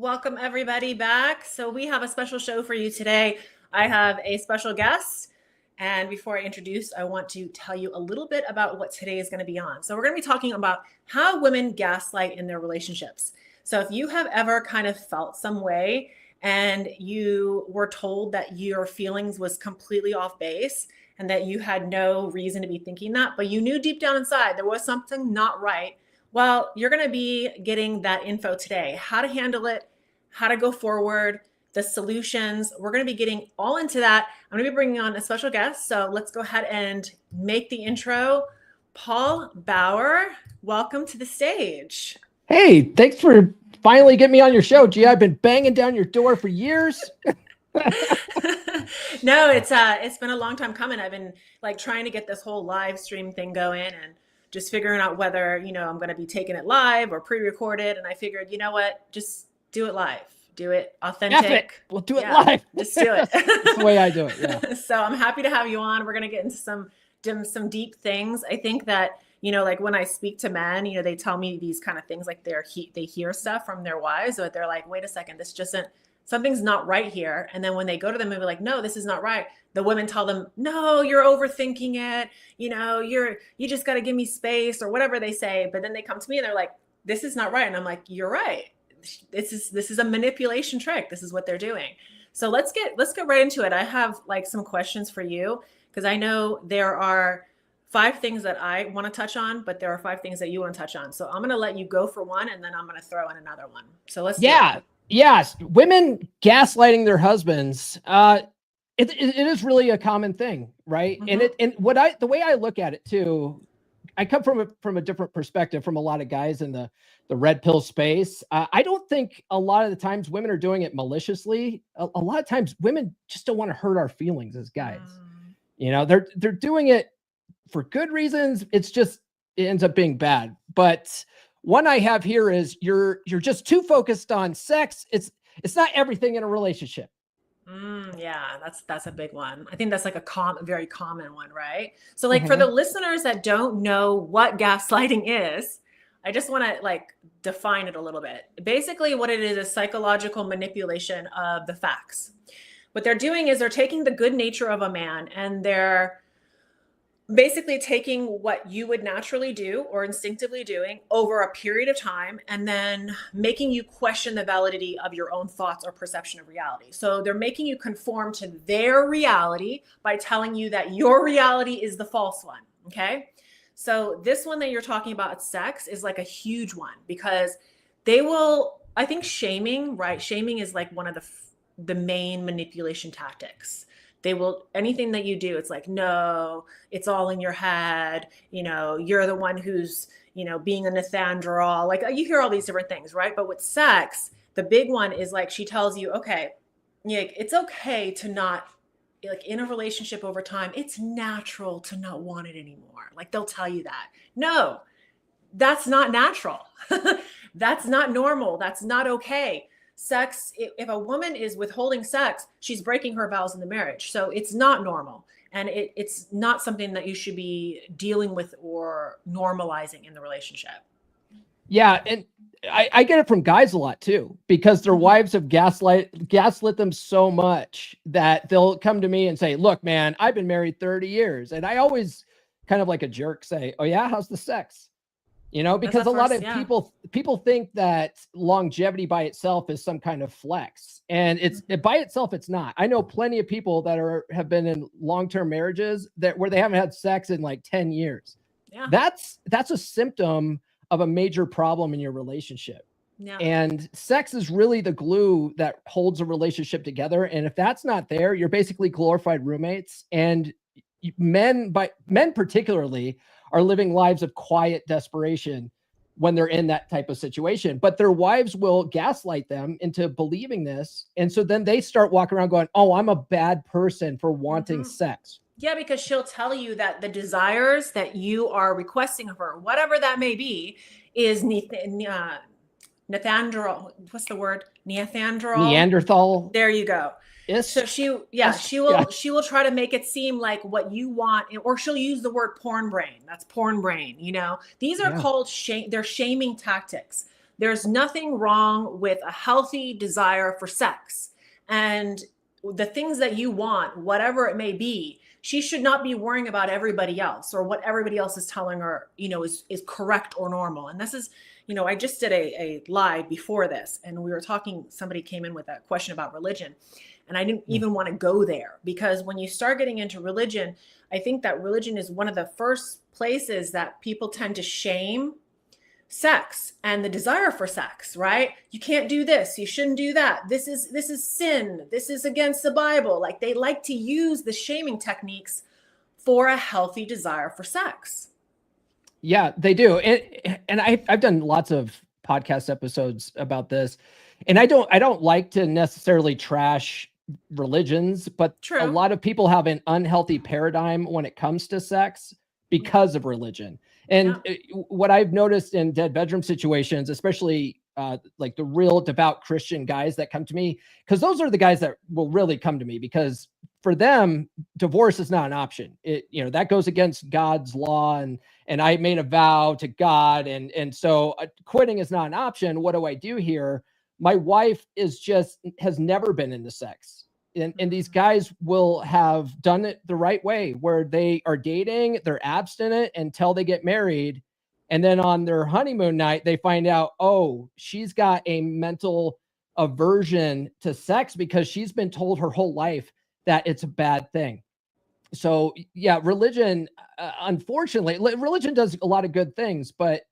Welcome everybody back. So we have a special show for you today. I have a special guest. And before I introduce, I want to tell you a little bit about what today is going to be on. So we're going to be talking about how women gaslight in their relationships. So if you have ever kind of felt some way and you were told that your feelings was completely off base and that you had no reason to be thinking that, but you knew deep down inside there was something not right, well, you're going to be getting that info today, how to handle it, how to go forward, the solutions. We're going to be getting all into that. I'm going to be bringing on a special guest. So let's go ahead and make the intro. Paul Bauer, welcome to the stage. Hey, thanks for finally getting me on your show, Gia. I've been banging down your door for years. No, it's been a long time coming. I've been like trying to get this whole live stream thing going and just figuring out whether, I'm going to be taking it live or pre-recorded. And I figured, you know what, just do it live, do it authentic. We'll do it live. Just do it. That's the way I do it. Yeah. So I'm happy to have you on. We're going to get into some deep things. I think that, like when I speak to men, they tell me these kind of things, like they hear stuff from their wives, but they're like, wait a second, this just isn't, something's not right here. And then when they go to them and be like, no, this is not right. The women tell them, no, you're overthinking it. You just got to give me space or whatever they say. But then they come to me and they're like, this is not right. And I'm like, you're right. This is a manipulation trick. This is what they're doing. So let's get right into it. I have like some questions for you because I know there are 5 things that I want to touch on, but there are 5 things that you want to touch on. So I'm going to let you go for one and then I'm going to throw in another one. So let's do it. Yes. Women gaslighting their husbands. It is really a common thing, right? Mm-hmm. And the way I look at it too, I come from a different perspective from a lot of guys in the red pill space. I don't think a lot of the times women are doing it maliciously. A lot of times women just don't want to hurt our feelings as guys. They're doing it for good reasons. It ends up being bad. But one I have here is you're just too focused on sex. It's not everything in a relationship. Yeah, that's a big one. I think that's like a very common one, right? So like for the listeners that don't know what gaslighting is, I just want to like define it a little bit. Basically what it is psychological manipulation of the facts. What they're doing is they're taking the good nature of a man and they're basically taking what you would naturally do or instinctively doing over a period of time and then making you question the validity of your own thoughts or perception of reality. So they're making you conform to their reality by telling you that your reality is the false one. Okay. So this one that you're talking about, sex, is like a huge one because they will, I think shaming, right? Shaming is like one of the main manipulation tactics. They will, anything that you do, it's like, no, it's all in your head. You're the one who's, being a Nathandra. Like you hear all these different things, right? But with sex, the big one is like, she tells you, okay, it's okay to not, like in a relationship over time, it's natural to not want it anymore. Like they'll tell you that. No, that's not natural. That's not normal. That's not okay. Sex, if a woman is withholding sex, she's breaking her vows in the marriage. So it's not normal. And it's not something that you should be dealing with or normalizing in the relationship. Yeah. And I get it from guys a lot too, because their wives have gaslit them so much that they'll come to me and say, look, man, I've been married 30 years. And I always kind of like a jerk say, oh yeah, how's the sex? Because a lot of people think that longevity by itself is some kind of flex, and by itself, it's not. I know plenty of people that have been in long-term marriages where they haven't had sex in like 10 years. Yeah. That's a symptom of a major problem in your relationship. Yeah. And sex is really the glue that holds a relationship together. And if that's not there, you're basically glorified roommates. And men particularly are living lives of quiet desperation when they're in that type of situation, but their wives will gaslight them into believing this. And so then they start walking around going, oh, I'm a bad person for wanting sex. Yeah, because she'll tell you that the desires that you are requesting of her, whatever that may be, is Nathandral. What's the word? Neanderthal. There you go. So she will try to make it seem like what you want, or she'll use the word porn brain. That's porn brain. These are called shame. They're shaming tactics. there's nothing wrong with a healthy desire for sex. And the things that you want, whatever it may be, she should not be worrying about everybody else or what everybody else is telling her, is correct or normal. And this is, I just did a live before this, and we were talking, somebody came in with a question about religion. And I didn't even want to go there, because when you start getting into religion, I think that religion is one of the first places that people tend to shame sex and the desire for sex, right? You can't do this. You shouldn't do that. This is sin. This is against the Bible. Like, they like to use the shaming techniques for a healthy desire for sex. Yeah, they do. And I've done lots of podcast episodes about this, and I don't like to necessarily trash religions, but True. A lot of people have an unhealthy paradigm when it comes to sex because of religion. And what I've noticed in dead bedroom situations, especially like the real devout Christian guys that come to me, because those are the guys that will really come to me, because for them, divorce is not an option. That goes against God's law, and I made a vow to God, and so quitting is not an option. What do I do here? My wife has never been into sex. And these guys will have done it the right way, where they are dating, they're abstinent until they get married. And then on their honeymoon night, they find out, oh, she's got a mental aversion to sex because she's been told her whole life that it's a bad thing. So yeah, religion, unfortunately, religion does a lot of good things, but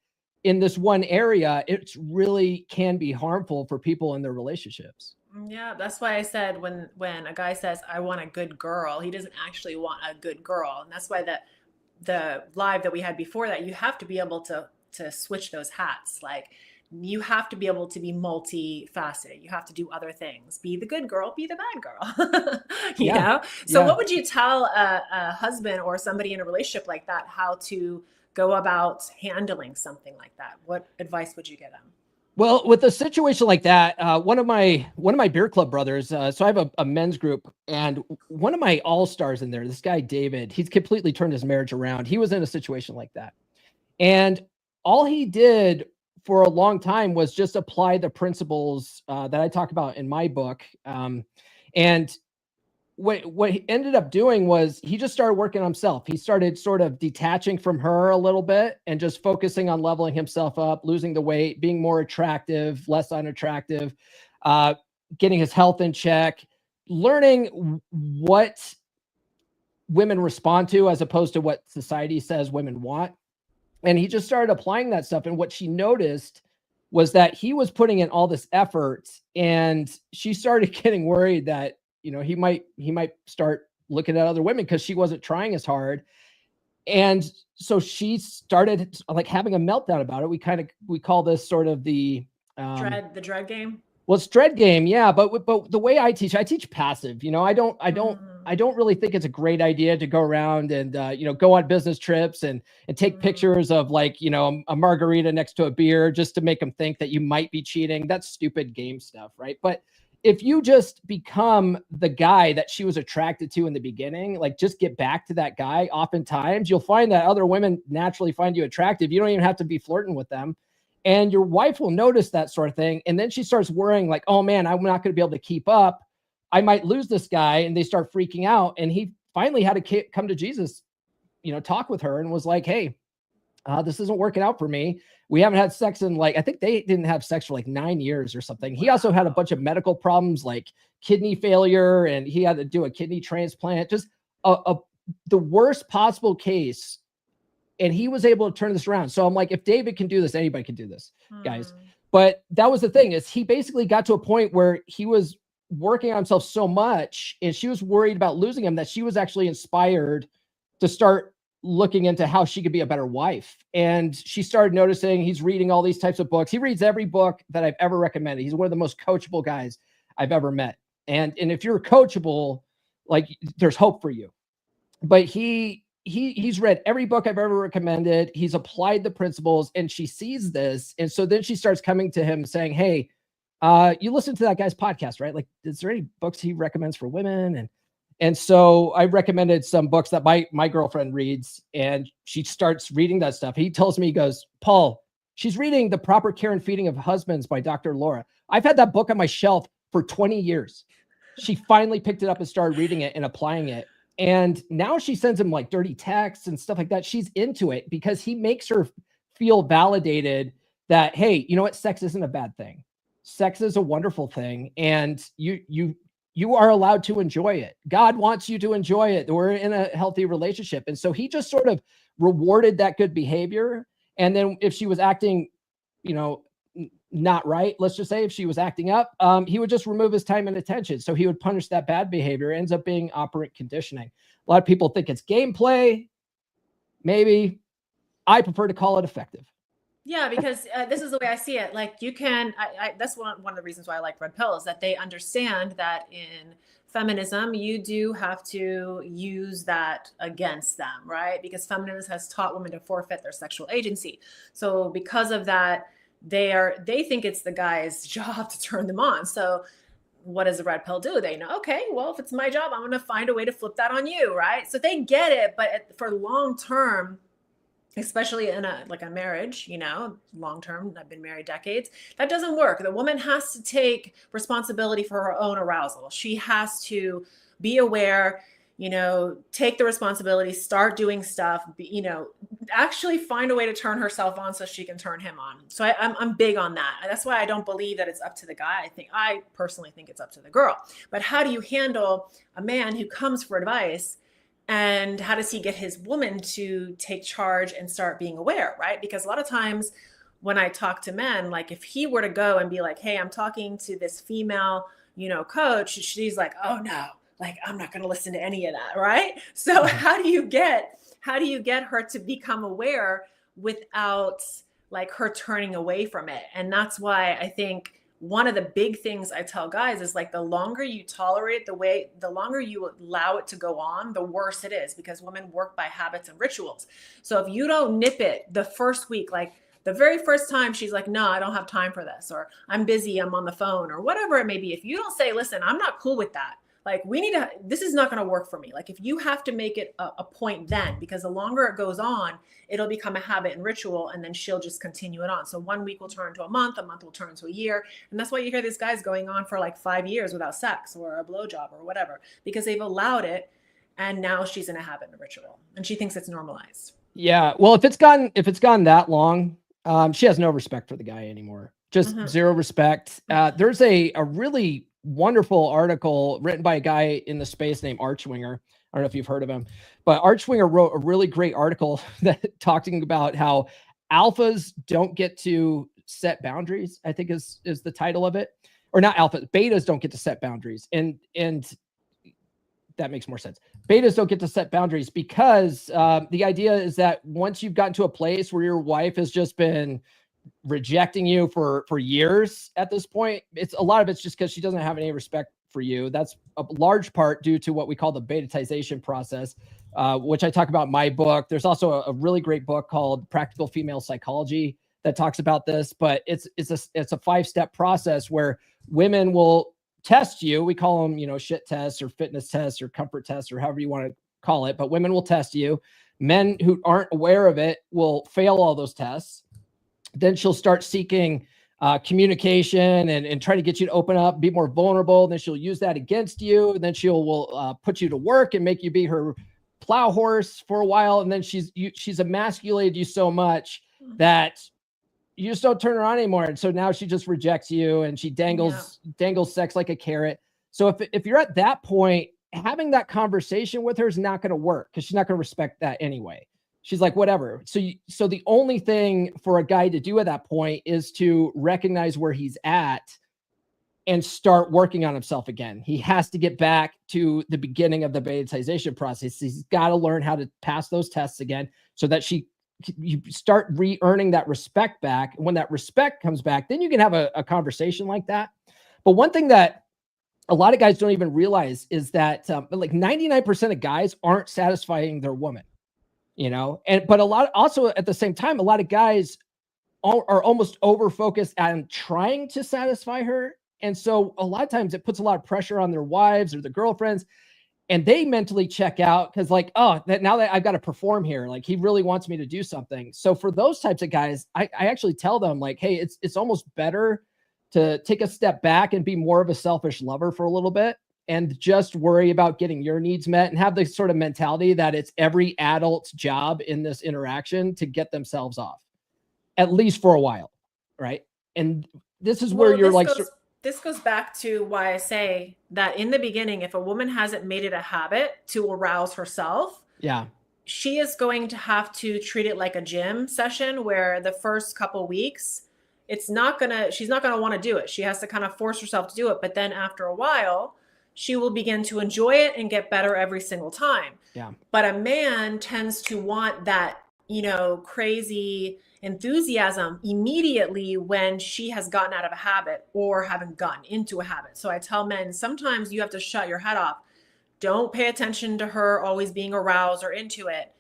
in this one area, it really can be harmful for people in their relationships. Yeah, that's why I said when a guy says, I want a good girl, he doesn't actually want a good girl. And that's why the live that we had before that, you have to be able to switch those hats. Like, you have to be able to be multifaceted. You have to do other things. Be the good girl, be the bad girl. you know? So what would you tell a husband or somebody in a relationship like that, how to go about handling something like that? What advice would you give them? Well, with a situation like that, one of my beer club brothers, so I have a men's group, and one of my all-stars in there, this guy, David, he's completely turned his marriage around. He was in a situation like that. And all he did for a long time was just apply the principles that I talk about in my book. And what he ended up doing was he just started working on himself. He started sort of detaching from her a little bit and just focusing on leveling himself up, losing the weight, being more attractive, less unattractive, getting his health in check, learning what women respond to as opposed to what society says women want. And he just started applying that stuff. And what she noticed was that he was putting in all this effort, and she started getting worried that, he might start looking at other women because she wasn't trying as hard. And so she started like having a meltdown about it. We call this sort of the dread game. Well, it's dread game. Yeah. But the way I teach passive, I don't really think it's a great idea to go around and, go on business trips and take pictures of like, a margarita next to a beer just to make them think that you might be cheating. That's stupid game stuff. Right. But if you just become the guy that she was attracted to in the beginning, like just get back to that guy, oftentimes you'll find that other women naturally find you attractive. You don't even have to be flirting with them. And your wife will notice that sort of thing. And then she starts worrying like, oh man, I'm not going to be able to keep up. I might lose this guy. And they start freaking out. And he finally had to come to Jesus, talk with her and was like, hey, this isn't working out for me. We haven't had sex in I think they didn't have sex for 9 years or something. He also had a bunch of medical problems like kidney failure, and he had to do a kidney transplant, just the worst possible case. And he was able to turn this around. So I'm like, if David can do this, anybody can do this, guys. But that was the thing, is he basically got to a point where he was working on himself so much, and she was worried about losing him, that she was actually inspired to start looking into how she could be a better wife. And she started noticing he's reading all these types of books. He reads every book that I've ever recommended. He's one of the most coachable guys I've ever met. And if you're coachable, there's hope for you. But he's read every book I've ever recommended. He's applied the principles, and she sees this. And so then she starts coming to him saying, hey, you listen to that guy's podcast, right? Is there any books he recommends for women? And so I recommended some books that my girlfriend reads, and she starts reading that stuff. He tells me, he goes, Paul, She's reading The Proper Care and Feeding of Husbands by Dr. Laura. I've had that book on my shelf for 20 years. She finally picked it up and started reading it and applying it. And now she sends him like dirty texts and stuff like that. She's into it because he makes her feel validated that, hey, you know what? Sex isn't a bad thing. Sex is a wonderful thing. And you are allowed to enjoy it. God wants you to enjoy it. We're in a healthy relationship. And so he just sort of rewarded that good behavior. And then if she was acting, not right, let's just say if she was acting up, he would just remove his time and attention. So he would punish that bad behavior. It ends up being operant conditioning. A lot of people think it's gameplay. Maybe. I prefer to call it effective. Yeah, because this is the way I see it. Like you can, that's one of the reasons why I like red pill is that they understand that in feminism, you do have to use that against them, right? Because feminism has taught women to forfeit their sexual agency. So because of that, they think it's the guy's job to turn them on. So what does the red pill do? They know, okay, well, if it's my job, I'm going to find a way to flip that on you, right? So they get it, but for long term, especially in a marriage, long term, I've been married decades, that doesn't work. The woman has to take responsibility for her own arousal. She has to be aware, take the responsibility, start doing stuff, actually find a way to turn herself on so she can turn him on. So I'm big on that. That's why I don't believe that it's up to the guy. I personally think it's up to the girl. But how do you handle a man who comes for advice? And how does he get his woman to take charge and start being aware, right? Because a lot of times when I talk to men, like if he were to go and be like, hey, I'm talking to this female, coach, she's like, oh no, like I'm not going to listen to any of that, right? So how do you get her to become aware without like her turning away from it? And that's why I think one of the big things I tell guys is like the longer you tolerate the longer you allow it to go on, the worse it is, because women work by habits and rituals. So if you don't nip it the first week, like the very first time she's like, no, I don't have time for this, or I'm busy, I'm on the phone, or whatever it may be. If you don't say, listen, I'm not cool with that. Like this is not going to work for me. Like if you have to make it a point then, because the longer it goes on, it'll become a habit and ritual, and then she'll just continue it on. So 1 week will turn to a month will turn to a year. And that's why you hear these guys going on for like 5 years without sex or a blowjob or whatever, because they've allowed it. And now she's in a habit and a ritual and she thinks it's normalized. Yeah. Well, if it's gone that long, she has no respect for the guy anymore. Just zero respect. There's a really wonderful article written by a guy in the space named Archwinger. I don't know if you've heard of him, but Archwinger wrote a really great article that talking about how alphas don't get to set boundaries, I think is the title of it. Or not alphas, betas don't get to set boundaries. And that makes more sense. Betas don't get to set boundaries because the idea is that once you've gotten to a place where your wife has just been rejecting you for years at this point, a lot of it's just because she doesn't have any respect for you. That's a large part due to what we call the betatization process, which I talk about in my book. There's also a really great book called Practical Female Psychology that talks about this, but it's a 5-step process where women will test you. We call them, shit tests or fitness tests or comfort tests or however you want to call it, but women will test you. Men who aren't aware of it will fail all those tests. Then she'll start seeking communication and try to get you to open up, be more vulnerable. Then she'll use that against you. And then will put you to work and make you be her plow horse for a while. And then she's emasculated you so much that you just don't turn her on anymore. And so now she just rejects you and she dangles sex like a carrot. So if you're at that point, having that conversation with her is not going to work because she's not going to respect that anyway. She's like, whatever. So the only thing for a guy to do at that point is to recognize where he's at and start working on himself again. He has to get back to the beginning of the betatization process. He's got to learn how to pass those tests again so that you start re-earning that respect back. And when that respect comes back, then you can have a conversation like that. But one thing that a lot of guys don't even realize is that like 99% of guys aren't satisfying their woman. But a lot also at the same time, a lot of guys are almost over focused on trying to satisfy her. And so a lot of times it puts a lot of pressure on their wives or their girlfriends. and they mentally check out because like, oh, now that I've got to perform here, like he really wants me to do something. So for those types of guys, I actually tell them like, hey, it's almost better to take a step back and be more of a selfish lover for a little bit and just worry about getting your needs met and have the sort of mentality that it's every adult's job in this interaction to get themselves off, at least for a while, right? And this is where you're like, this goes back to why I say that in the beginning, if a woman hasn't made it a habit to arouse herself, yeah, she is going to have to treat it like a gym session where the first couple weeks, she's not going to want to do it. She has to kind of force herself to do it. But then after a while, she will begin to enjoy it and get better every single time. Yeah. But a man tends to want that, crazy enthusiasm immediately when she has gotten out of a habit or haven't gotten into a habit. So I tell men, sometimes you have to shut your head off. Don't pay attention to her always being aroused or into it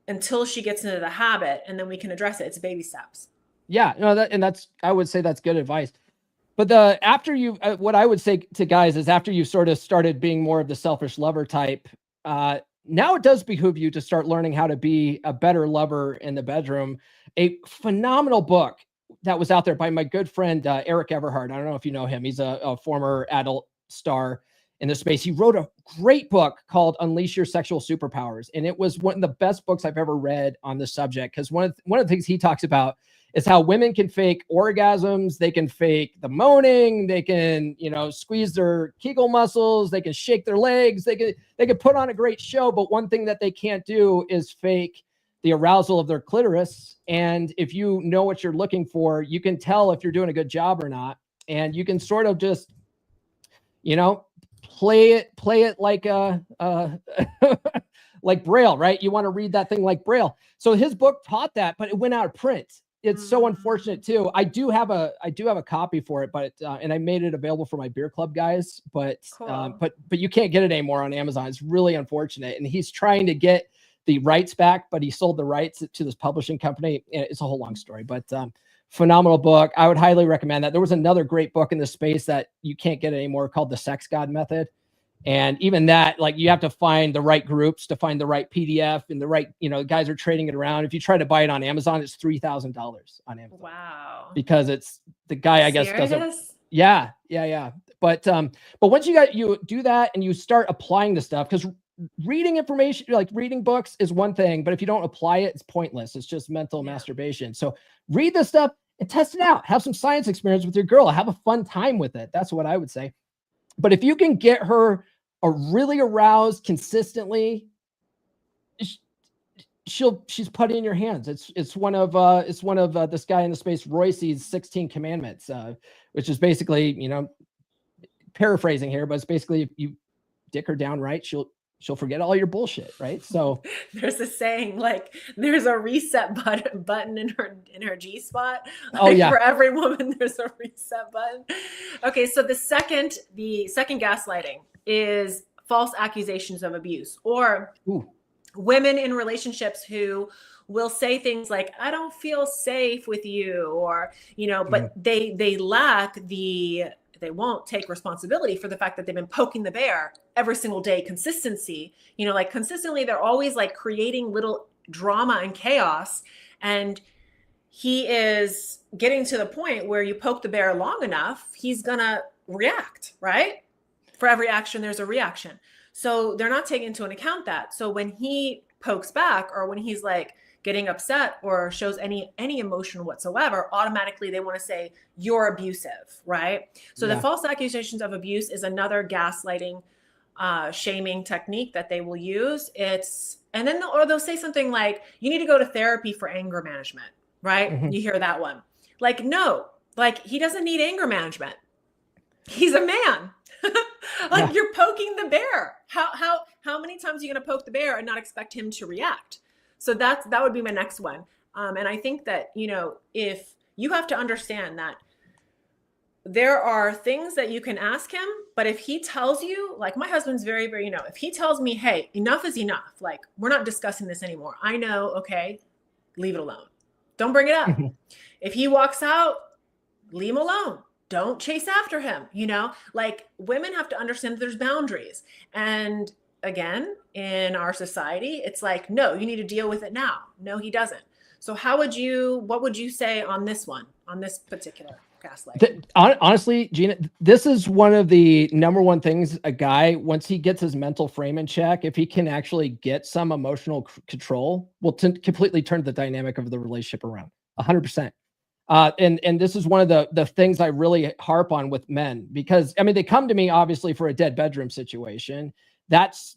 until she gets into the habit, and then we can address it. It's baby steps. Yeah, no, I would say that's good advice. But what I would say to guys is after you sort of started being more of the selfish lover type, now it does behoove you to start learning how to be a better lover in the bedroom. A phenomenal book that was out there by my good friend, Eric Everhart. I don't know if you know him. He's a former adult star in this space. He wrote a great book called Unleash Your Sexual Superpowers. And it was one of the best books I've ever read on the subject. Because one of the things he talks about is how women can fake orgasms. They can fake the moaning. They can, squeeze their Kegel muscles. They can shake their legs. They can put on a great show. But one thing that they can't do is fake the arousal of their clitoris. And if you know what you're looking for, you can tell if you're doing a good job or not. And you can sort of just, play it like like Braille, right? You want to read that thing like Braille. So his book taught that, but it went out of print. It's so unfortunate too. I do have a copy for it, but and I made it available for my beer club guys, but cool. But you can't get it anymore on Amazon. It's really unfortunate. And he's trying to get the rights back, but he sold the rights to this publishing company. It's a whole long story, but phenomenal book. I would highly recommend that. There was another great book in the space that you can't get anymore called The Sex God Method. And even that, like, you have to find the right groups to find the right PDF and the right, guys are trading it around. If you try to buy it on Amazon, it's $3,000 on Amazon. Wow. Because it's the guy, I guess, doesn't. Yeah. But once you do that and you start applying the stuff, because reading information, like reading books is one thing, but if you don't apply it, it's pointless. It's just mental masturbation. So read this stuff and test it out. Have some science experience with your girl. Have a fun time with it. That's what I would say. But if you can get her really aroused consistently, she's putty in your hands. It's one of this guy in the space, Royce's 16 Commandments, which is basically, paraphrasing here, but it's basically if you dick her down right, she'll forget all your bullshit, right? So there's a saying, like, there's a reset button in her G spot. Like, oh yeah, for every woman there's a reset button. Okay, so the second gaslighting is false accusations of abuse, or women in relationships who will say things like, I don't feel safe with you, or, but they won't take responsibility for the fact that they've been poking the bear every single day. Consistency, consistently, they're always like creating little drama and chaos. And he is getting to the point where you poke the bear long enough, he's gonna react, right? For every action, there's a reaction. So they're not taking into account that. So when he pokes back, or when he's like getting upset or shows any emotion whatsoever, automatically they want to say you're abusive, right? So the false accusations of abuse is another gaslighting, shaming technique that they will use. And then they'll say something like, you need to go to therapy for anger management, right? Mm-hmm. You hear that one. Like, no, like, he doesn't need anger management. He's a man. You're poking the bear. How many times are you going to poke the bear and not expect him to react? So that would be my next one. And I think that, if you have to understand that there are things that you can ask him, but if he tells you, like my husband's very, very, if he tells me, hey, enough is enough, like, we're not discussing this anymore. I know, okay, leave it alone. Don't bring it up. If he walks out, leave him alone. Don't chase after him, like, women have to understand that there's boundaries. And again in our society, it's like, no, you need to deal with it now. No, he doesn't. So what would you say on this one, on this particular gaslight? Honestly, Gina, this is one of the number one things a guy, once he gets his mental frame in check, if he can actually get some emotional control, will completely turn the dynamic of the relationship around 100%. And this is one of the things I really harp on with men, because I mean, they come to me obviously for a dead bedroom situation. That's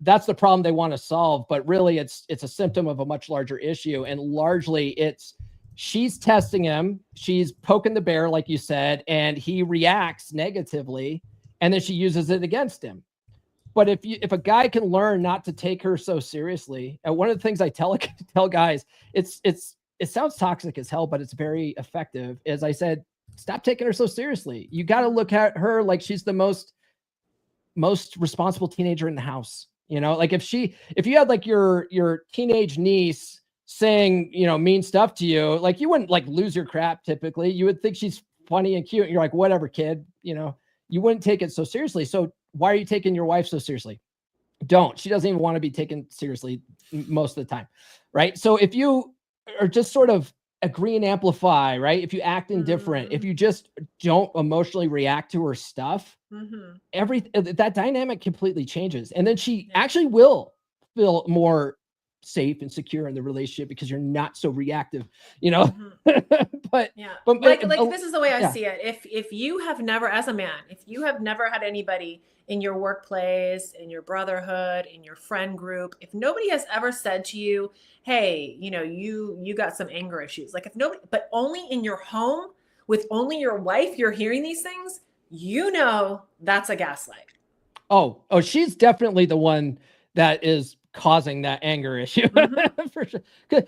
that's the problem they want to solve, but really it's a symptom of a much larger issue. And largely she's testing him. She's poking the bear, like you said, and he reacts negatively, and then she uses it against him. But if a guy can learn not to take her so seriously, and one of the things I tell guys, it sounds toxic as hell, but it's very effective. As I said, stop taking her so seriously. You got to look at her like she's the most responsible teenager in the house. Like if you had like your teenage niece saying, mean stuff to you, like you wouldn't like lose your crap. Typically you would think she's funny and cute. And you're like, whatever, kid, you wouldn't take it so seriously. So why are you taking your wife so seriously? Don't. She doesn't even want to be taken seriously most of the time. Right. So if you are just sort of agree and amplify, right? If you act indifferent, if you just don't emotionally react to her stuff, that dynamic completely changes. And then she actually will feel more safe and secure in the relationship because you're not so reactive, but this is the way I see it. If you have never, as a man, if you have never had anybody in your workplace, in your brotherhood, in your friend group, if nobody has ever said to you, hey, you got some anger issues, like if nobody, but only in your home with only your wife, you're hearing these things, that's a gaslight. Oh, she's definitely the one that is causing that anger issue. For sure.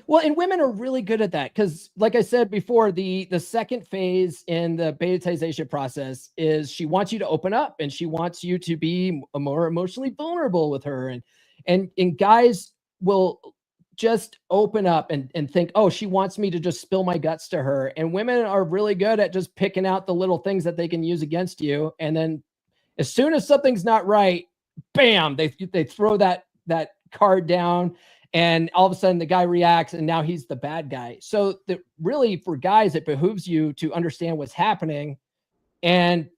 Well, and women are really good at that because, like I said before, the second phase in the betatization process is she wants you to open up and she wants you to be more emotionally vulnerable with her, and guys will just open up and think, oh, she wants me to just spill my guts to her. And women are really good at just picking out the little things that they can use against you, and then as soon as something's not right, bam, they throw that card down, and all of a sudden the guy reacts and now he's the bad guy. So really for guys, it behooves you to understand what's happening and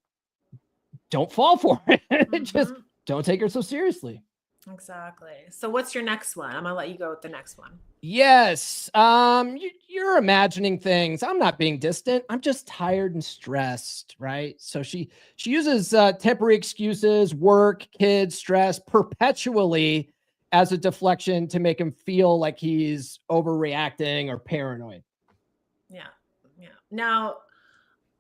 don't fall for it. Just don't take her so seriously. Exactly. So what's your next one? I'm gonna let you go with the next one. Yes. You're imagining things. I'm not being distant. I'm just tired and stressed, right? So she uses temporary excuses, work, kids, stress perpetually as a deflection to make him feel like he's overreacting or paranoid. Yeah. Now,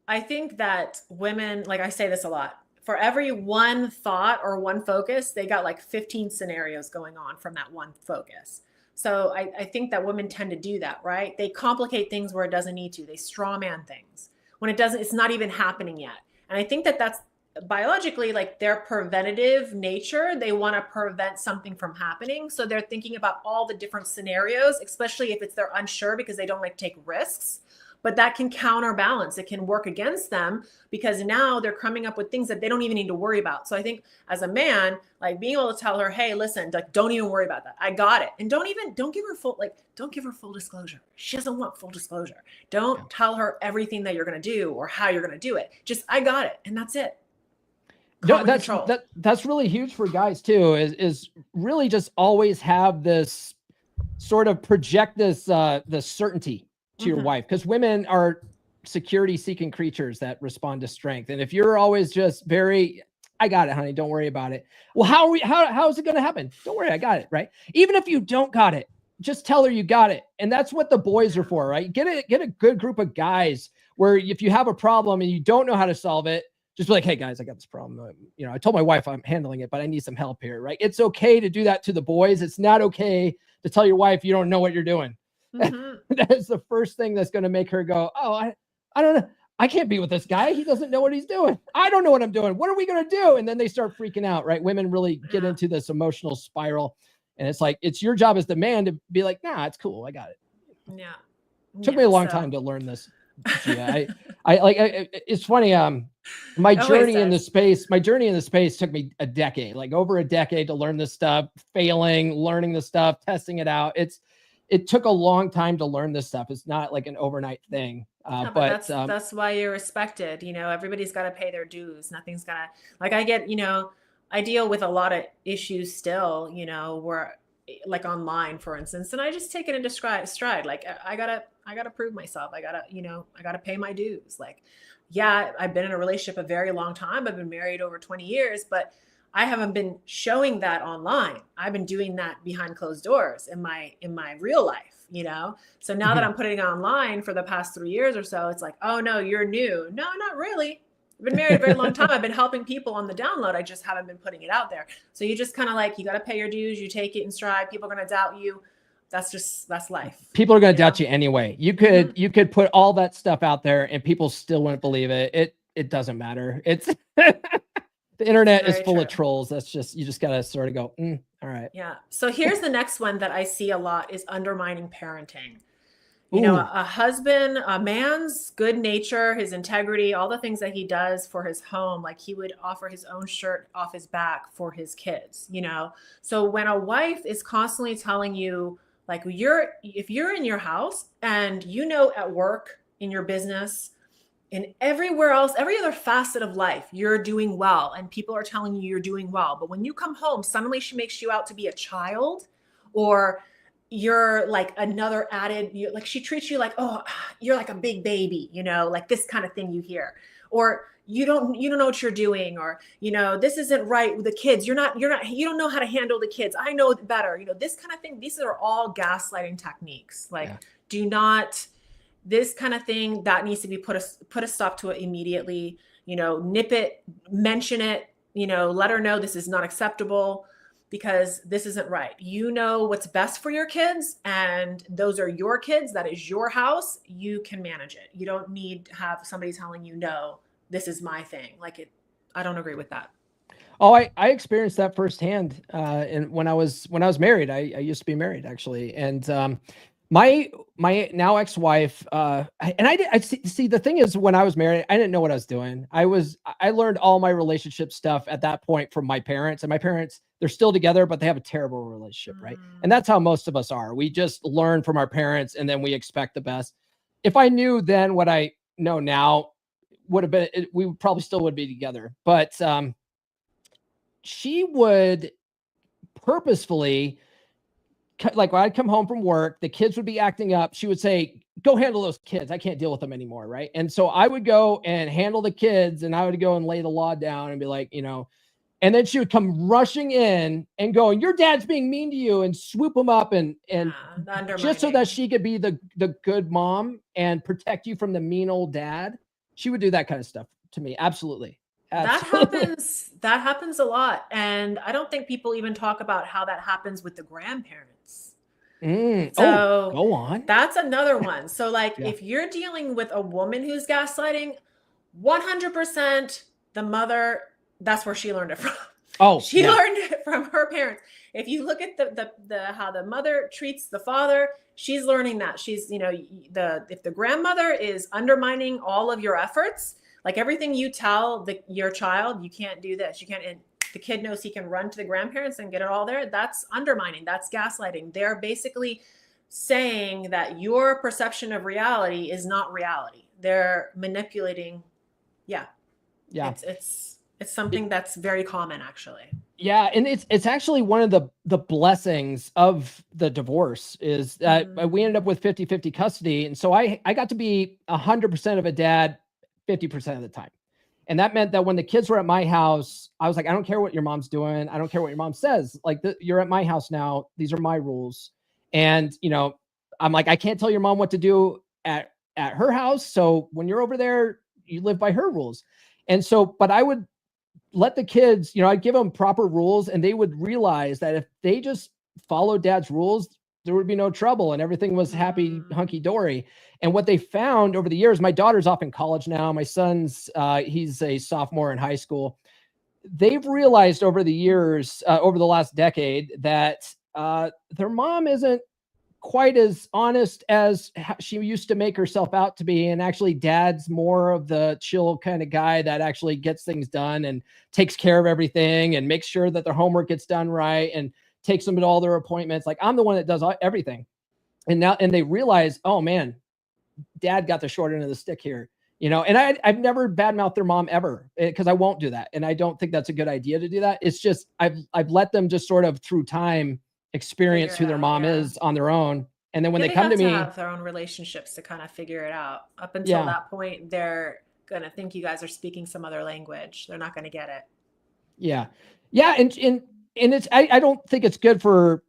I think that women, like I say this a lot, for every one thought or one focus, they got like 15 scenarios going on from that one focus. So I think that women tend to do that, right? They complicate things where it doesn't need to. They straw man things when it's not even happening yet. And I think that that's biologically like their preventative nature. They want to prevent something from happening. So they're thinking about all the different scenarios, especially if they're unsure because they don't like to take risks. But that can counterbalance. It can work against them because now they're coming up with things that they don't even need to worry about. So I think as a man, like being able to tell her, hey, listen, like, don't even worry about that. I got it. And don't give her full disclosure. She doesn't want full disclosure. Don't tell her everything that you're going to do or how you're going to do it. Just, I got it. And that's it. No, that's really huge for guys too, is really just always have this sort of project this certainty to your wife, because women are security seeking creatures that respond to strength. And if you're always just very, I got it, honey, don't worry about it. Well, how is it going to happen? Don't worry, I got it, right? Even if you don't got it, just tell her you got it. And that's what the boys are for, right? Get a good group of guys where if you have a problem and you don't know how to solve it, just be like, hey guys, I got this problem. I told my wife I'm handling it, but I need some help here, right? It's okay to do that to the boys. It's not okay to tell your wife you don't know what you're doing. That is the first thing that's going to make her go, oh, I don't know. I can't be with this guy. He doesn't know what he's doing. I don't know what I'm doing. What are we going to do? And then they start freaking out, right? Women really get into this emotional spiral. And it's like, it's your job as the man to be like, nah, it's cool. I got it. Yeah. Took me a long time to learn this. Yeah. It's funny. My It always journey in the does. space, took me a decade, like over a decade to learn this stuff, failing, learning this stuff, testing it out. It took a long time to learn this stuff. It's not like an overnight thing. No, but that's why you're respected. You know, everybody's got to pay their dues. Nothing's gonna like I get, you know, I deal with a lot of issues still, you know, where like online, for instance, and I just take it into stride. Like I gotta prove myself. I gotta, you know, I gotta pay my dues. Like, yeah, I've been in a relationship a very long time. I've been married over 20 years, but I haven't been showing that online. I've been doing that behind closed doors in my real life, you know? So now that I'm putting it online for the past 3 years or so, it's like, oh no, you're new. No, not really. I've been married a very long time. I've been helping people on the download. I just haven't been putting it out there. So you just kind of like, you got to pay your dues. You take it in stride. People are going to doubt you. That's life. People are going to doubt you anyway. You could put all that stuff out there and people still wouldn't believe it. It doesn't matter. It's the internet is full of trolls. That's just, you just got to sort of go, all right. Yeah. So here's the next one that I see a lot is undermining parenting. You know, a man's good nature, his integrity, all the things that he does for his home, like he would offer his own shirt off his back for his kids, you know? So when a wife is constantly telling you, like, if you're in your house and you know at work, in your business, and everywhere else, every other facet of life, you're doing well and people are telling you you're doing well. But when you come home, suddenly she makes you out to be a child, or you're like another added, like she treats you like, oh, you're like a big baby, you know, like this kind of thing you hear, or you don't know what you're doing, or, you know, this isn't right with the kids. You don't know how to handle the kids. I know better, you know, this kind of thing. These are all gaslighting techniques. Like, this kind of thing that needs to be put a stop to it immediately, you know, nip it, mention it, you know, let her know this is not acceptable, because this isn't right. You know what's best for your kids, and those are your kids. That is your house. You can manage it. You don't need to have somebody telling you, no, this is my thing. Like I don't agree with that. Oh, I experienced that firsthand. And when I was married, I used to be married actually. And, my now ex-wife, and I see the thing is, when I was married, I didn't know what I was doing. I learned all my relationship stuff at that point from my parents, and my parents, they're still together, but they have a terrible relationship. Right. And that's how most of us are. We just learn from our parents and then we expect the best. If I knew then what I know now, would have been, we probably still would be together. But, she would purposefully, like when I'd come home from work, the kids would be acting up. She would say, go handle those kids. I can't deal with them anymore. Right. And so I would go and handle the kids, and I would go and lay the law down and be like, you know, and then she would come rushing in and going, your dad's being mean to you, and swoop them up and just so that she could be the good mom and protect you from the mean old dad. She would do that kind of stuff to me. Absolutely. That happens a lot. And I don't think people even talk about how that happens with the grandparents. So go on. That's another one. So like, if you're dealing with a woman who's gaslighting, 100% the mother, that's where she learned it from. She learned it from her parents. If you look at the how the mother treats the father, she's learning that. She's, you know, if the grandmother is undermining all of your efforts, like everything you tell your child, you can't do this, you can't, and the kid knows he can run to the grandparents and get it all there, that's undermining, that's gaslighting. They're basically saying that your perception of reality is not reality. They're manipulating. Yeah. It's something that's very common, actually. Yeah. And it's actually one of the blessings of the divorce is that we ended up with 50-50 custody. And so I got to be 100% of a dad 50% of the time. And that meant that when the kids were at my house, I was like, I don't care what your mom's doing. I don't care what your mom says. Like, you're at my house now. These are my rules. And, you know, I'm like, I can't tell your mom what to do at her house. So when you're over there, you live by her rules. And so, but I would let the kids, you know, I'd give them proper rules, and they would realize that if they just follow dad's rules, there would be no trouble and everything was happy, hunky dory. And what they found over the years, my daughter's off in college now. My son's, he's a sophomore in high school. They've realized over the years, over the last decade, that their mom isn't quite as honest as she used to make herself out to be. And actually dad's more of the chill kind of guy that actually gets things done and takes care of everything and makes sure that their homework gets done right and takes them to all their appointments. Like I'm the one that does everything. And they realize, oh man, dad got the short end of the stick here, and I've never badmouthed their mom ever, because I won't do that. And I don't think that's a good idea to do that. It's just, I've let them just sort of through time experience who their mom is on their own. And then when they come to me, have their own relationships to kind of figure it out. Up until that point, they're going to think you guys are speaking some other language. They're not going to get it. Yeah. Yeah. And it's, I don't think it's good for,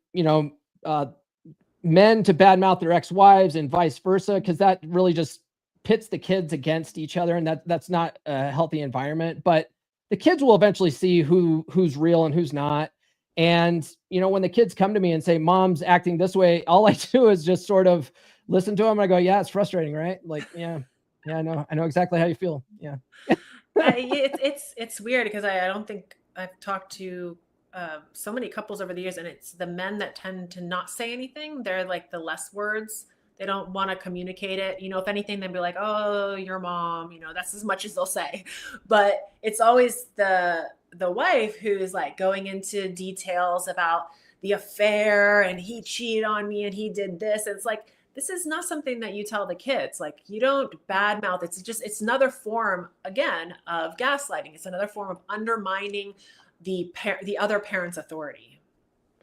men to badmouth their ex-wives and vice versa, because that really just pits the kids against each other, and that's not a healthy environment. But the kids will eventually see who's real and who's not. And when the kids come to me and say, mom's acting this way, all I do is just sort of listen to them. I go, yeah, it's frustrating, right? Like, yeah, I know exactly how you feel. Yeah. It's weird, because I don't think I've talked to so many couples over the years, and it's the men that tend to not say anything. They're like the less words. They don't want to communicate it. If anything, they'd be like, oh, your mom, that's as much as they'll say. But it's always the wife who's like going into details about the affair, and he cheated on me and he did this. It's like, this is not something that you tell the kids. Like, you don't badmouth. It's another form, again, of gaslighting. It's another form of undermining the other parent's authority.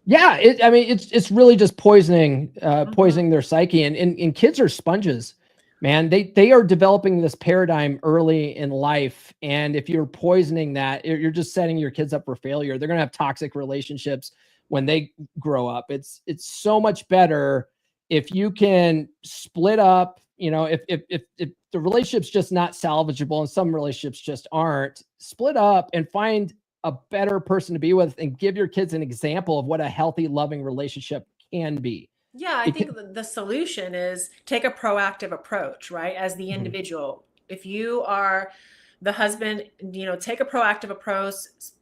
Yeah. It's really just poisoning their psyche, and kids are sponges, man. They are developing this paradigm early in life. And if you're poisoning that, you're just setting your kids up for failure. They're going to have toxic relationships when they grow up. It's so much better if you can split up, if the relationship's just not salvageable, and some relationships just aren't, split up and find a better person to be with, and give your kids an example of what a healthy, loving relationship can be. Yeah, I think the solution is take a proactive approach, right? As the individual, if you are the husband, take a proactive approach,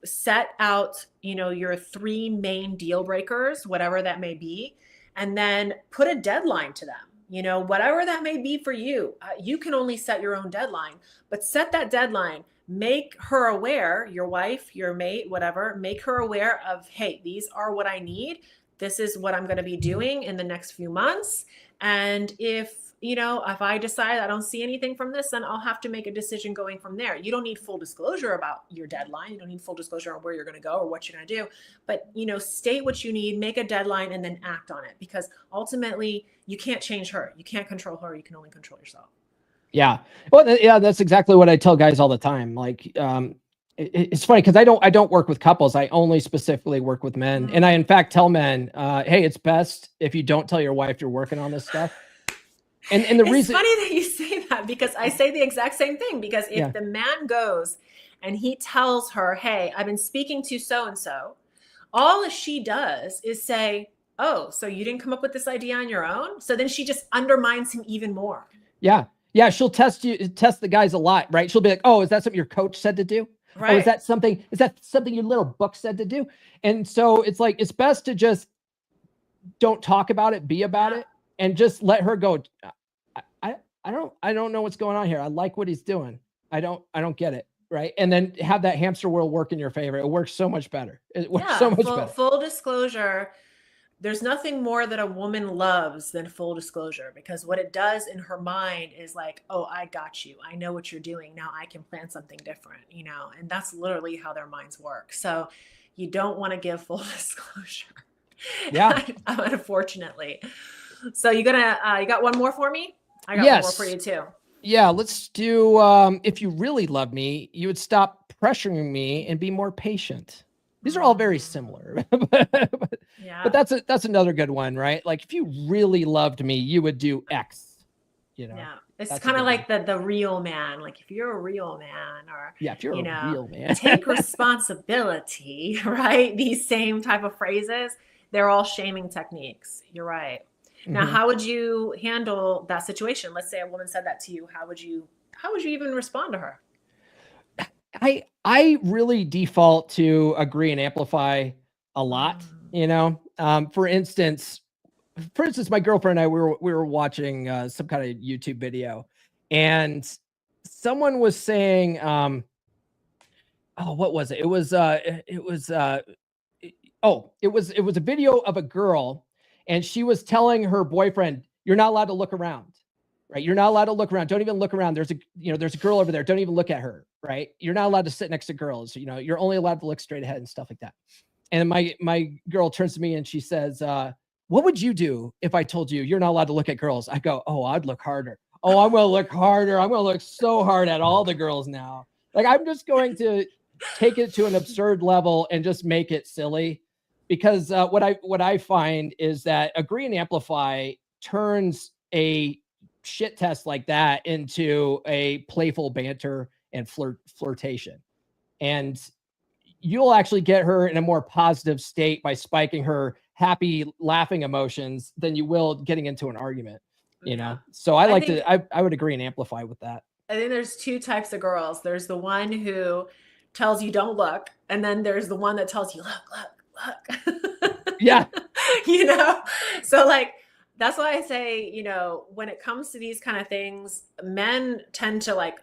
set out, your 3 main deal breakers, whatever that may be, and then put a deadline to them. Whatever that may be for you, you can only set your own deadline, but set that deadline. Make her aware, your wife, your mate, whatever, make her aware of, hey, these are what I need. This is what I'm going to be doing in the next few months. And if I decide I don't see anything from this, then I'll have to make a decision going from there. You don't need full disclosure about your deadline. You don't need full disclosure on where you're going to go or what you're going to do. But, state what you need, make a deadline, and then act on it. Because ultimately, you can't change her. You can't control her. You can only control yourself. Yeah. Well, yeah, that's exactly what I tell guys all the time. Like, it's funny because I don't work with couples. I only specifically work with men. And I, in fact, tell men, hey, it's best if you don't tell your wife you're working on this stuff. And the reason, it's funny that you say that, because I say the exact same thing. Because if the man goes and he tells her, hey, I've been speaking to so-and-so, all she does is say, oh, so you didn't come up with this idea on your own? So then she just undermines him even more. Yeah. Yeah. She'll test the guys a lot, right? She'll be like, oh, is that something your coach said to do? Right. Oh, is that something your little book said to do? And so it's like, it's best to just don't talk about it, be about it, and just let her go. I don't know what's going on here. I like what he's doing. I don't get it. Right. And then have that hamster wheel work in your favor. It works so much better. It works so much better. Full disclosure. There's nothing more that a woman loves than full disclosure, because what it does in her mind is like, oh, I got you. I know what you're doing. Now I can plan something different, and that's literally how their minds work. So you don't want to give full disclosure. Yeah. Unfortunately. So you got one more for me? I got one more for you too. Yeah. Let's do, if you really love me, you would stop pressuring me and be more patient. These are all very similar, but that's another good one, right? Like, if you really loved me, you would do X, Yeah. It's kind of like the real man. Like, if you're a real man, or, if you're a real man, take responsibility, right? These same type of phrases, they're all shaming techniques. You're right. Now, how would you handle that situation? Let's say a woman said that to you. How would you even respond to her? I really default to agree and amplify a lot, For instance, for instance, my girlfriend and I, we were watching some kind of YouTube video, and someone was saying, oh, what was it? It was it was a video of a girl, and she was telling her boyfriend, "You're not allowed to look around, right? You're not allowed to look around. Don't even look around. There's a girl over there. Don't even look at her, right? You're not allowed to sit next to girls. You're only allowed to look straight ahead and stuff like that." And my girl turns to me and she says, "What would you do if I told you you're not allowed to look at girls?" I go, "Oh, I'd look harder. Oh, I'm going to look harder. I'm going to look so hard at all the girls now. Like, I'm just going to take it to an absurd level and just make it silly." Because what I find is that Agree and Amplify turns a shit test like that into a playful banter and flirtation. And you'll actually get her in a more positive state by spiking her happy laughing emotions than you will getting into an argument, So I would agree and amplify with that. I think there's two types of girls. There's the one who tells you don't look, and then there's the one that tells you look. Yeah. So like, that's why I say, when it comes to these kind of things, men tend to like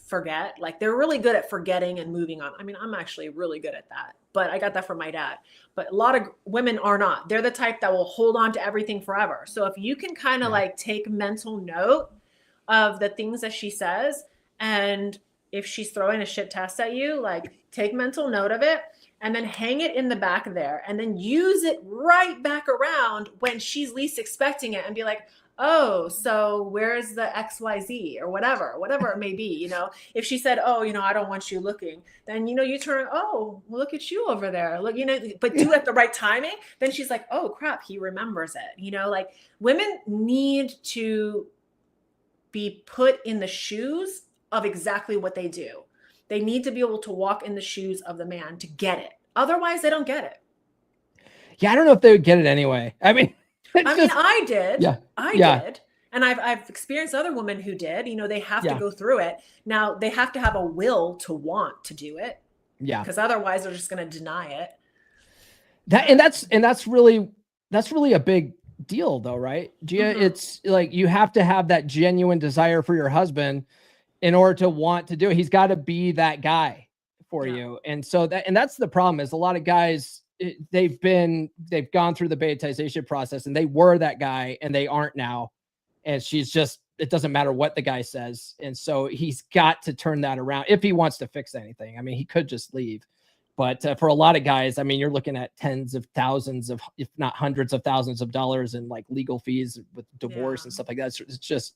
forget. Like, they're really good at forgetting and moving on. I mean, I'm actually really good at that, but I got that from my dad. But a lot of women are not. They're the type that will hold on to everything forever. So if you can kind of like take mental note of the things that she says, and if she's throwing a shit test at you, like, take mental note of it and then hang it in the back there, and then use it right back around when she's least expecting it, and be like, "Oh, so where's the XYZ?" or whatever it may be. If she said, "Oh, I don't want you looking," then, you turn, "Oh, look at you over there. Look," but do it at the right timing. Then she's like, "Oh crap, he remembers it." Like, women need to be put in the shoes of exactly what they do. They need to be able to walk in the shoes of the man to get it. Otherwise, they don't get it. Yeah, I don't know if they would get it anyway. I mean, I did. Yeah. I did. And I've experienced other women who did. They have to go through it. Now, they have to have a will to want to do it. Yeah. Because otherwise, they're just going to deny it. That's really a big deal, though, right, Gia? Mm-hmm. It's like, you have to have that genuine desire for your husband in order to want to do it. He's got to be that guy for you. And so that's the problem, is a lot of guys, they've gone through the Betatization process and they were that guy and they aren't now. And it doesn't matter what the guy says. And so he's got to turn that around if he wants to fix anything. I mean, he could just leave. But for a lot of guys, I mean, you're looking at tens of thousands of, if not hundreds of thousands of dollars in like legal fees with divorce and stuff like that. It's just,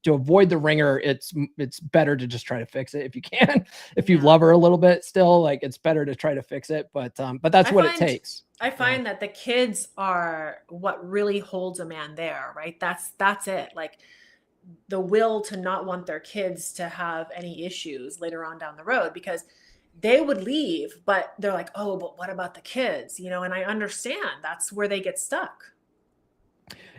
to avoid the ringer, it's better to just try to fix it if you can. If you love her a little bit still, like, it's better to try to fix it. But that's what it takes. I find that the kids are what really holds a man there, right? That's it. Like, the will to not want their kids to have any issues later on down the road, because they would leave, but they're like, "Oh, but what about the kids?" And I understand that's where they get stuck.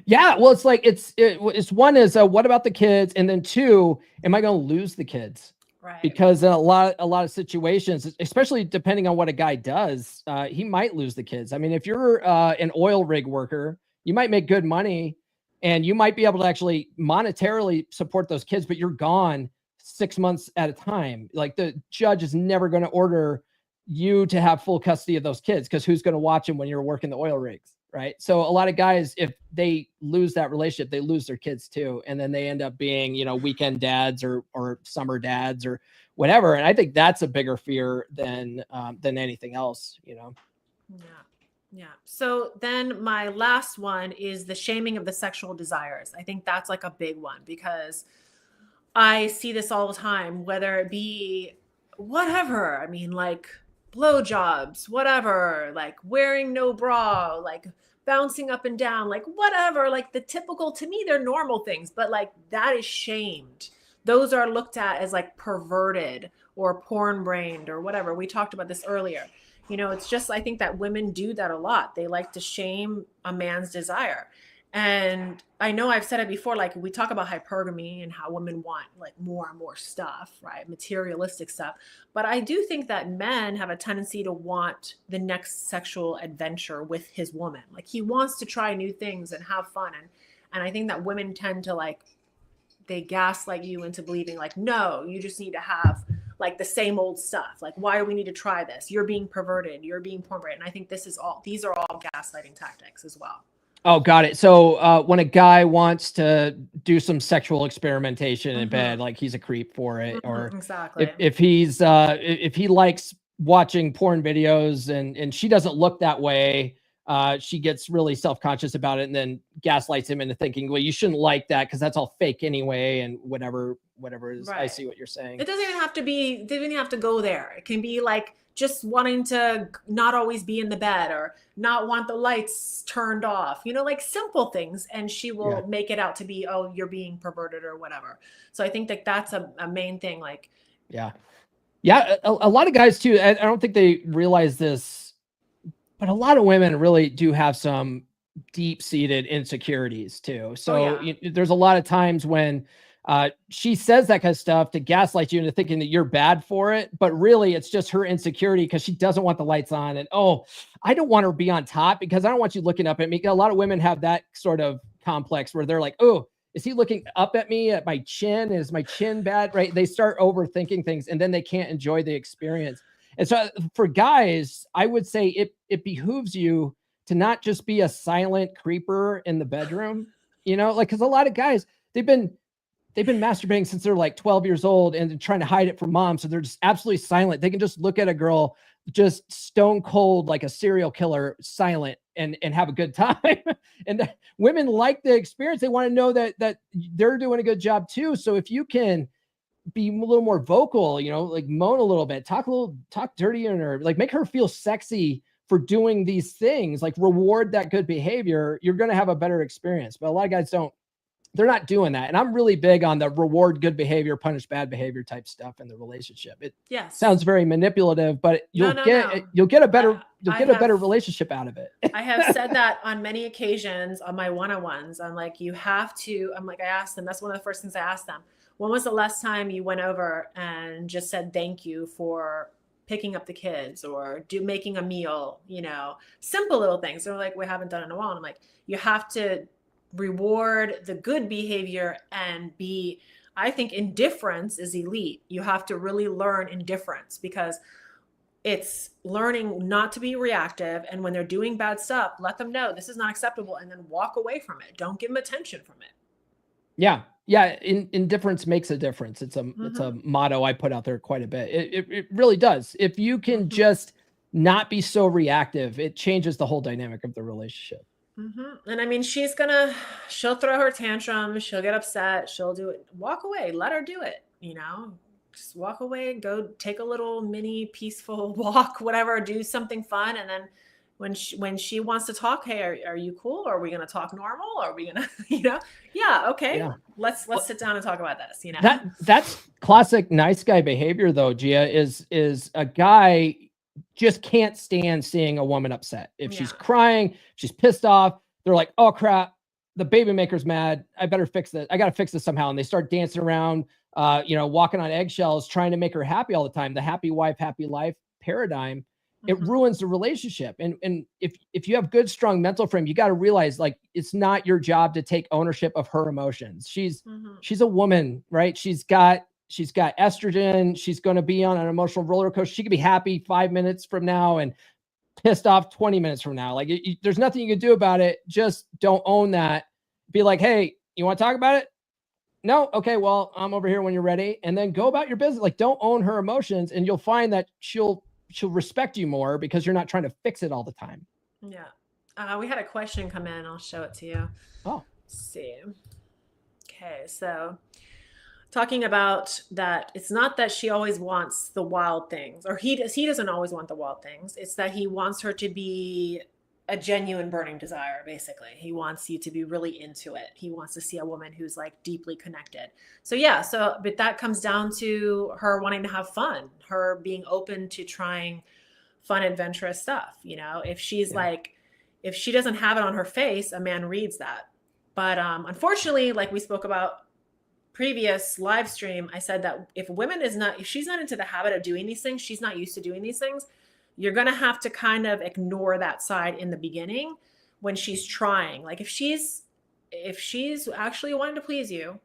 Yeah, well, it's like, it's one is what about the kids, and then two, am I going to lose the kids? Right. Because in a lot of situations, especially depending on what a guy does, he might lose the kids. I mean, if you're an oil rig worker, you might make good money, and you might be able to actually monetarily support those kids, but you're gone 6 months at a time. Like, the judge is never going to order you to have full custody of those kids, because who's going to watch them when you're working the oil rigs? Right. So a lot of guys, if they lose that relationship, they lose their kids too. And then they end up being, weekend dads or summer dads or whatever. And I think that's a bigger fear than anything else, Yeah. Yeah. So then my last one is the shaming of the sexual desires. I think that's like a big one, because I see this all the time, whether it be whatever. I mean, like, blowjobs, whatever, like wearing no bra, like bouncing up and down, like whatever, like the typical, to me, they're normal things, but like, that is shamed. Those are looked at as like perverted or porn brained or whatever. We talked about this earlier. It's just, I think that women do that a lot. They like to shame a man's desire. And I know I've said it before, like we talk about hypergamy and how women want like more and more stuff, right? Materialistic stuff. But I do think that men have a tendency to want the next sexual adventure with his woman. Like he wants to try new things and have fun. And I think that women tend to like, they gaslight you into believing like, no, you just need to have like the same old stuff. Like, why do we need to try this? You're being perverted. You're being porn. And I think these are all gaslighting tactics as well. Oh, got it. So when a guy wants to do some sexual experimentation in bed, like he's a creep for it, or exactly. if he likes watching porn videos and she doesn't look that way, she gets really self-conscious about it and then gaslights him into thinking, well, you shouldn't like that because that's all fake anyway, and whatever is. Right. I see what you're saying. It doesn't even have to be, they didn't have to go there. It can be like just wanting to not always be in the bed or not want the lights turned off, you know, like simple things. And she will make it out to be, oh, you're being perverted or whatever. So I think that that's a main thing. Like, yeah. A lot of guys too. I don't think they realize this, but a lot of women really do have some deep-seated insecurities too. So there's a lot of times when she says that kind of stuff to gaslight you into thinking that you're bad for it, but really it's just her insecurity because she doesn't want the lights on. And, oh, I don't want her to be on top because I don't want you looking up at me. A lot of women have that sort of complex where they're like, oh, is he looking up at me at my chin? Is my chin bad? Right. They start overthinking things and then they can't enjoy the experience. And so for guys, I would say it behooves you to not just be a silent creeper in the bedroom, you know, like, cause a lot of guys, they've been masturbating since they're like 12 years old and trying to hide it from mom. So they're just absolutely silent. They can just look at a girl just stone cold, like a serial killer, silent and have a good time. And women like the experience. They want to know that they're doing a good job too. So if you can be a little more vocal, you know, like moan a little bit, talk dirty in her, like make her feel sexy for doing these things, like reward that good behavior, you're going to have a better experience. But a lot of guys they're not doing that. And I'm really big on the reward good behavior, punish bad behavior type stuff in the relationship. It sounds very manipulative, but you'll get a better relationship out of it. I have said that on many occasions on my one-on-ones. I'm like, I asked them, that's one of the first things I asked them. When was the last time you went over and just said thank you for picking up the kids or making a meal, you know, simple little things. They're like, we haven't done it in a while. And I'm like, you have to reward the good behavior and I think indifference is elite. You have to really learn indifference because it's learning not to be reactive. And when they're doing bad stuff, let them know this is not acceptable and then walk away from it. Don't give them attention from it. Yeah. Indifference makes a difference. It's a motto I put out there quite a bit. It really does. If you can just not be so reactive, it changes the whole dynamic of the relationship. And I mean, she'll throw her tantrum. She'll get upset. She'll do it. Walk away. Let her do it. You know, just walk away, go take a little mini peaceful walk, whatever, do something fun. And then when she wants to talk, hey, are you cool? Or are we going to talk normal? Or are we going to, you know, okay, let's sit down and talk about this. You know, that's classic nice guy behavior though. Gia is a guy just can't stand seeing a woman upset. If she's crying, she's pissed off, they're like, oh crap, the baby maker's mad. I better fix this. I got to fix this somehow. And they start dancing around, walking on eggshells, trying to make her happy all the time. The happy wife, happy life paradigm, it ruins the relationship. And if you have good, strong mental frame, you got to realize like, it's not your job to take ownership of her emotions. She's a woman, right? She's got estrogen. She's going to be on an emotional roller coaster. She could be happy 5 minutes from now and pissed off 20 minutes from now. Like there's nothing you can do about it. Just don't own that. Be like, hey, you want to talk about it? No. Okay. Well, I'm over here when you're ready, and then go about your business. Like don't own her emotions, and you'll find that she'll respect you more because you're not trying to fix it all the time. Yeah. We had a question come in. I'll show it to you. Oh, let's see. Okay. So talking about that, it's not that she always wants the wild things, or he doesn't always want the wild things. It's that he wants her to be a genuine burning desire. Basically, he wants you to be really into it. He wants to see a woman who's like deeply connected. But that comes down to her wanting to have fun, her being open to trying fun, adventurous stuff. You know, if she's like, if she doesn't have it on her face, a man reads that. But unfortunately, like we spoke about previous live stream, I said that if she's not into the habit of doing these things, she's not used to doing these things, you're going to have to kind of ignore that side in the beginning when she's trying. Like if she's actually wanting to please you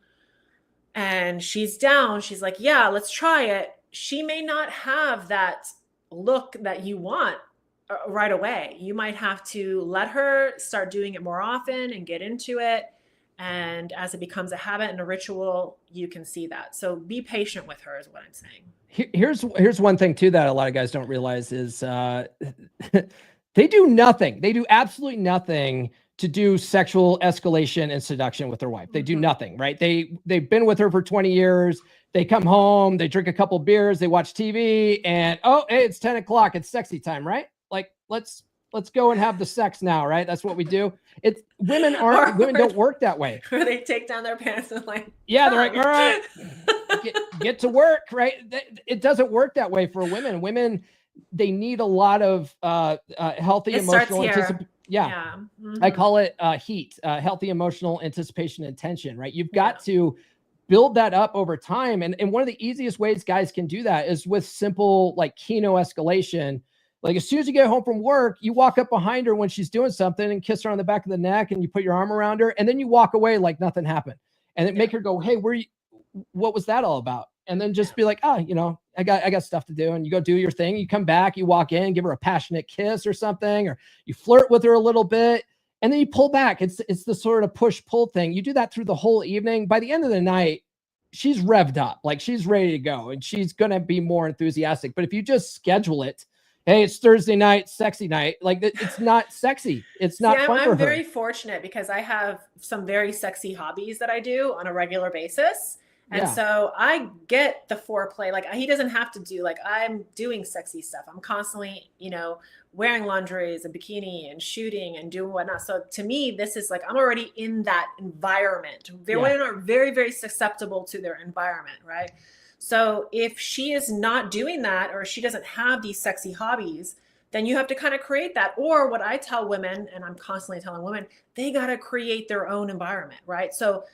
and she's down, she's like, yeah, let's try it. She may not have that look that you want right away. You might have to let her start doing it more often and get into it. And as it becomes a habit and a ritual, you can see that. So be patient with her is what I'm saying. Here's one thing too that a lot of guys don't realize is they do nothing. They do absolutely nothing to do sexual escalation and seduction with their wife. They do nothing, right? They've been with her for 20 years. They come home, they drink a couple beers, they watch TV, and oh, hey, it's 10 o'clock. It's sexy time, right? Like let's go and have the sex now, right? That's what we do. Women don't work that way. Or they take down their pants and like, yeah, they're like, all right, get to work, right? It doesn't work that way for women. Women, they need a lot of healthy emotional anticipation. Yeah. I call it heat, healthy emotional anticipation and tension, right? You've got to build that up over time. And one of the easiest ways guys can do that is with simple like kino escalation. Like as soon as you get home from work, you walk up behind her when she's doing something and kiss her on the back of the neck and you put your arm around her and then you walk away like nothing happened. And then make her go, hey, what was that all about? And then just be like, I got stuff to do. And you go do your thing. You come back, you walk in, give her a passionate kiss or something, or you flirt with her a little bit. And then you pull back. It's the sort of push-pull thing. You do that through the whole evening. By the end of the night, she's revved up. Like she's ready to go and she's going to be more enthusiastic. But if you just schedule it, hey, it's Thursday night, sexy night. Like it's not sexy. It's not fun for her. I'm very fortunate because I have some very sexy hobbies that I do on a regular basis. And so I get the foreplay. Like he doesn't have to do, like I'm doing sexy stuff. I'm constantly, wearing lingeries and bikini and shooting and doing whatnot. So to me, this is like, I'm already in that environment. Women are very, very susceptible to their environment, right? So if she is not doing that, or she doesn't have these sexy hobbies, then you have to kind of create that. Or what I tell women, and I'm constantly telling women, they got to create their own environment, right? So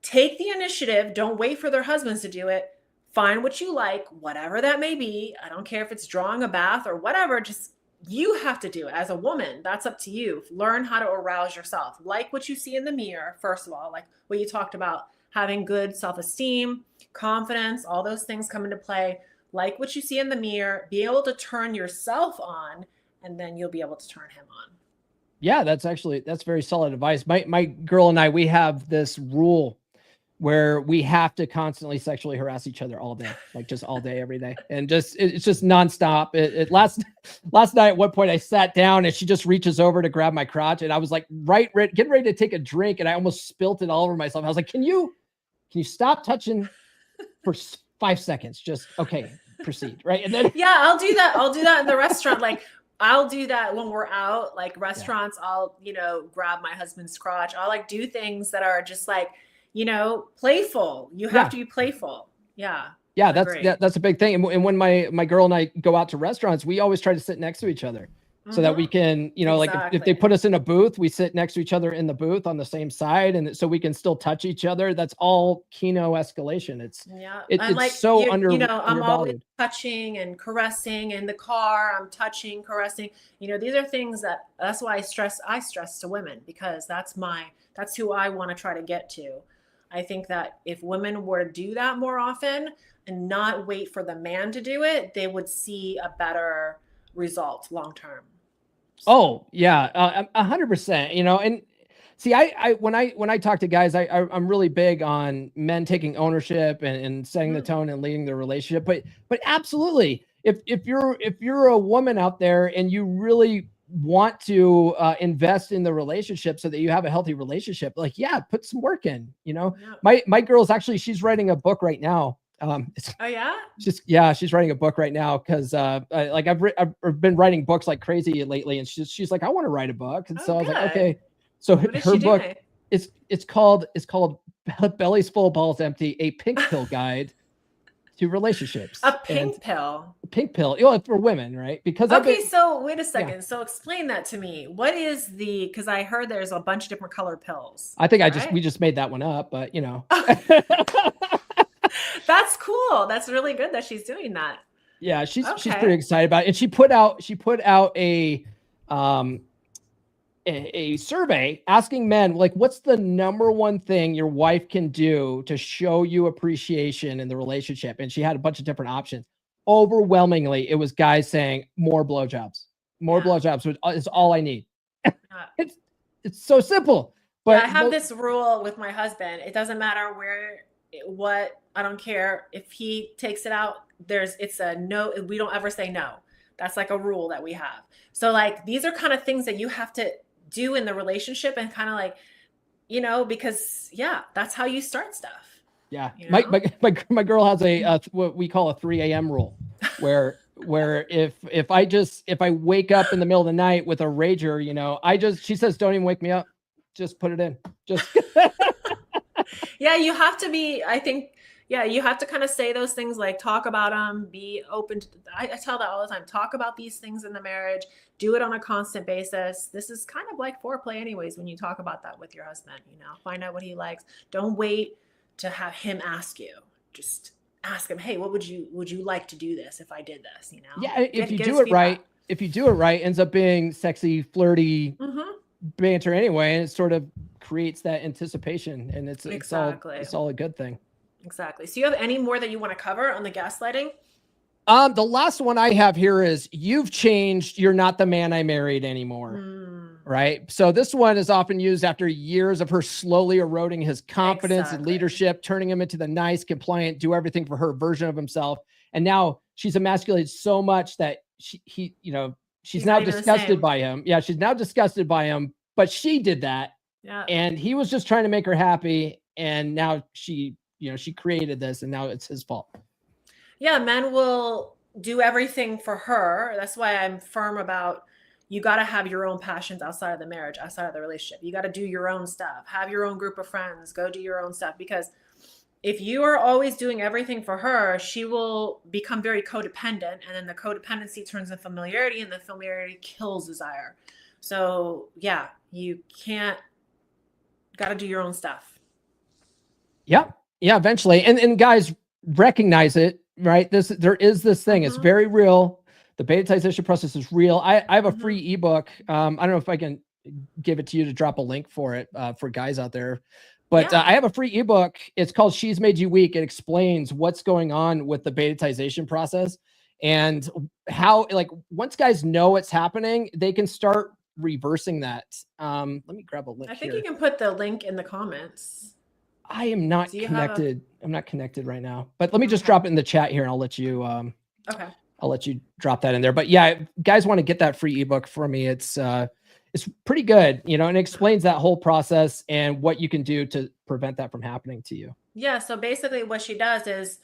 take the initiative. Don't wait for their husbands to do it. Find what you like, whatever that may be. I don't care if it's drawing a bath or whatever, just you have to do it as a woman. That's up to you. Learn how to arouse yourself. Like what you see in the mirror, first of all, like what you talked about, having good self-esteem, confidence, all those things come into play. Like what you see in the mirror, be able to turn yourself on, and then you'll be able to turn him on. Yeah, that's very solid advice. My girl and I, we have this rule where we have to constantly sexually harass each other all day, like just all day, every day. And it's just nonstop. Last night at one point I sat down and she just reaches over to grab my crotch and I was like, getting ready to take a drink. And I almost spilt it all over myself. I was like, can you stop touching for 5 seconds? Just, okay, proceed. Right. And then, I'll do that. I'll do that in the restaurant. Like I'll do that when we're out, like restaurants, I'll, grab my husband's crotch. I'll like do things that are just like, playful. You have to be playful. Yeah. Yeah. That's a big thing. And when my girl and I go out to restaurants, we always try to sit next to each other so that we can, like if they put us in a booth, we sit next to each other in the booth on the same side. And so we can still touch each other. That's all kino escalation. It's like, so I'm undervalued. always touching and caressing in the car. I'm touching, caressing, these are things that's why I stress to women, because that's who I want to try to get to. I think that if women were to do that more often and not wait for the man to do it, they would see a better result long term. Oh yeah, 100%. And see, I when I talk to guys, I'm really big on men taking ownership and setting the tone and leading the relationship. But absolutely, if you're a woman out there and you really want to invest in the relationship so that you have a healthy relationship, like put some work in. My girl's actually, she's writing a book right now. She's writing a book right now because I've been writing books like crazy lately, and she's like, I want to write a book. And so I was like, okay. So her book it's called Bellies Full, Balls Empty, a Pink Pill Guide to relationships. A pink pill. Pink pill, you know, for women, right? Because so wait a second. Yeah. So explain that to me. What is because I heard there's a bunch of different color pills. I think we just made that one up, but you know. That's cool. That's really good that she's doing that. Yeah, she's pretty excited about it. And she put out a survey asking men, like, what's the number one thing your wife can do to show you appreciation in the relationship? And she had a bunch of different options. Overwhelmingly, it was guys saying more blowjobs. More blowjobs is all I need. It's so simple. But I have this rule with my husband. It doesn't matter what, I don't care if he takes it out. It's a no. We don't ever say no. That's like a rule that we have. So like, these are kind of things that you have to do in the relationship and kind of like, you know, because that's how you start stuff. Yeah. You know? My girl has what we call a 3 a.m. rule where if I wake up in the middle of the night with a rager, you know, she says, don't even wake me up. Just put it in. Just. Yeah. You have to be, I think, you have to kind of say those things, like talk about them, be open to, I tell that all the time, talk about these things in the marriage, do it on a constant basis. This is kind of like foreplay anyways, when you talk about that with your husband, you know, find out what he likes. Don't wait to have him ask you. Just ask him, hey, would you like to do this if I did this, you know? Yeah, if you do it right, ends up being sexy, flirty banter anyway, and it sort of creates that anticipation, and it's all a good thing. Exactly. So you have any more that you want to cover on the gaslighting? The last one I have here is, you've changed. You're not the man I married anymore. Right. So this one is often used after years of her slowly eroding his confidence and leadership, turning him into the nice, compliant, do everything for her version of himself. And now she's emasculated so much that she's now disgusted by him. Yeah. She's now disgusted by him, but she did that. Yeah. And he was just trying to make her happy. And now she created this, and now it's his fault. Yeah. Men will do everything for her. That's why I'm firm about, you got to have your own passions outside of the marriage, outside of the relationship. You got to do your own stuff, have your own group of friends, go do your own stuff. Because if you are always doing everything for her, she will become very codependent. And then the codependency turns into familiarity, and the familiarity kills desire. So yeah, you got to do your own stuff. Yeah. Yeah. Eventually. And guys recognize it, right? There is this thing. It's very real. The betatization process is real. I have a free ebook. I don't know if I can give it to you to drop a link for it for guys out there, but I have a free ebook. It's called She's Made You Weak. It explains what's going on with the betatization process and how, like, once guys know what's happening, they can start reversing that. Let me grab a link. I think you can put the link in the comments. I am not connected. I'm not connected right now, but let me just drop it in the chat here, and I'll let you, I'll let you drop that in there. But yeah, guys want to get that free ebook from me. It's pretty good, you know, and it explains that whole process and what you can do to prevent that from happening to you. Yeah. So basically what she does is,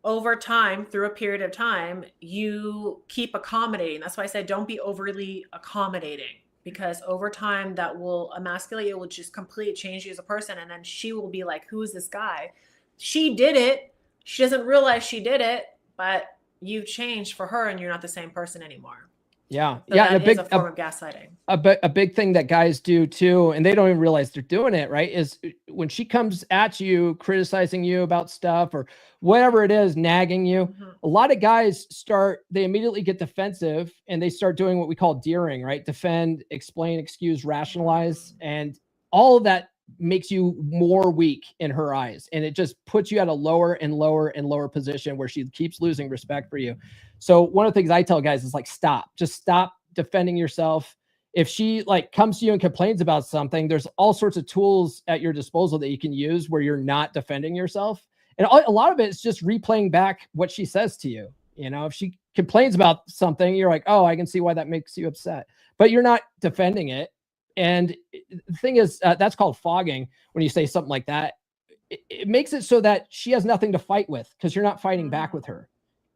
over time, through a period of time, you keep accommodating. That's why I said, don't be overly accommodating, because over time that will emasculate you, will just completely change you as a person. And then she will be like, who is this guy? She did it. She doesn't realize she did it, but you've changed for her and you're not the same person anymore. Yeah. So yeah. That is a form of gaslighting. A big thing that guys do too, and they don't even realize they're doing it, right, is when she comes at you, criticizing you about stuff or whatever it is, nagging you, a lot of guys they immediately get defensive and they start doing what we call deering, right? Defend, explain, excuse, rationalize. And all of that makes you more weak in her eyes. And it just puts you at a lower and lower and lower position where she keeps losing respect for you. So one of the things I tell guys is, like, just stop defending yourself. If she comes to you and complains about something, there's all sorts of tools at your disposal that you can use where you're not defending yourself. And a lot of it is just replaying back what she says to you. You know, if she complains about something, you're like, oh, I can see why that makes you upset, but you're not defending it. And the thing is, that's called fogging. When you say something like that, it makes it so that she has nothing to fight with, because you're not fighting back with her.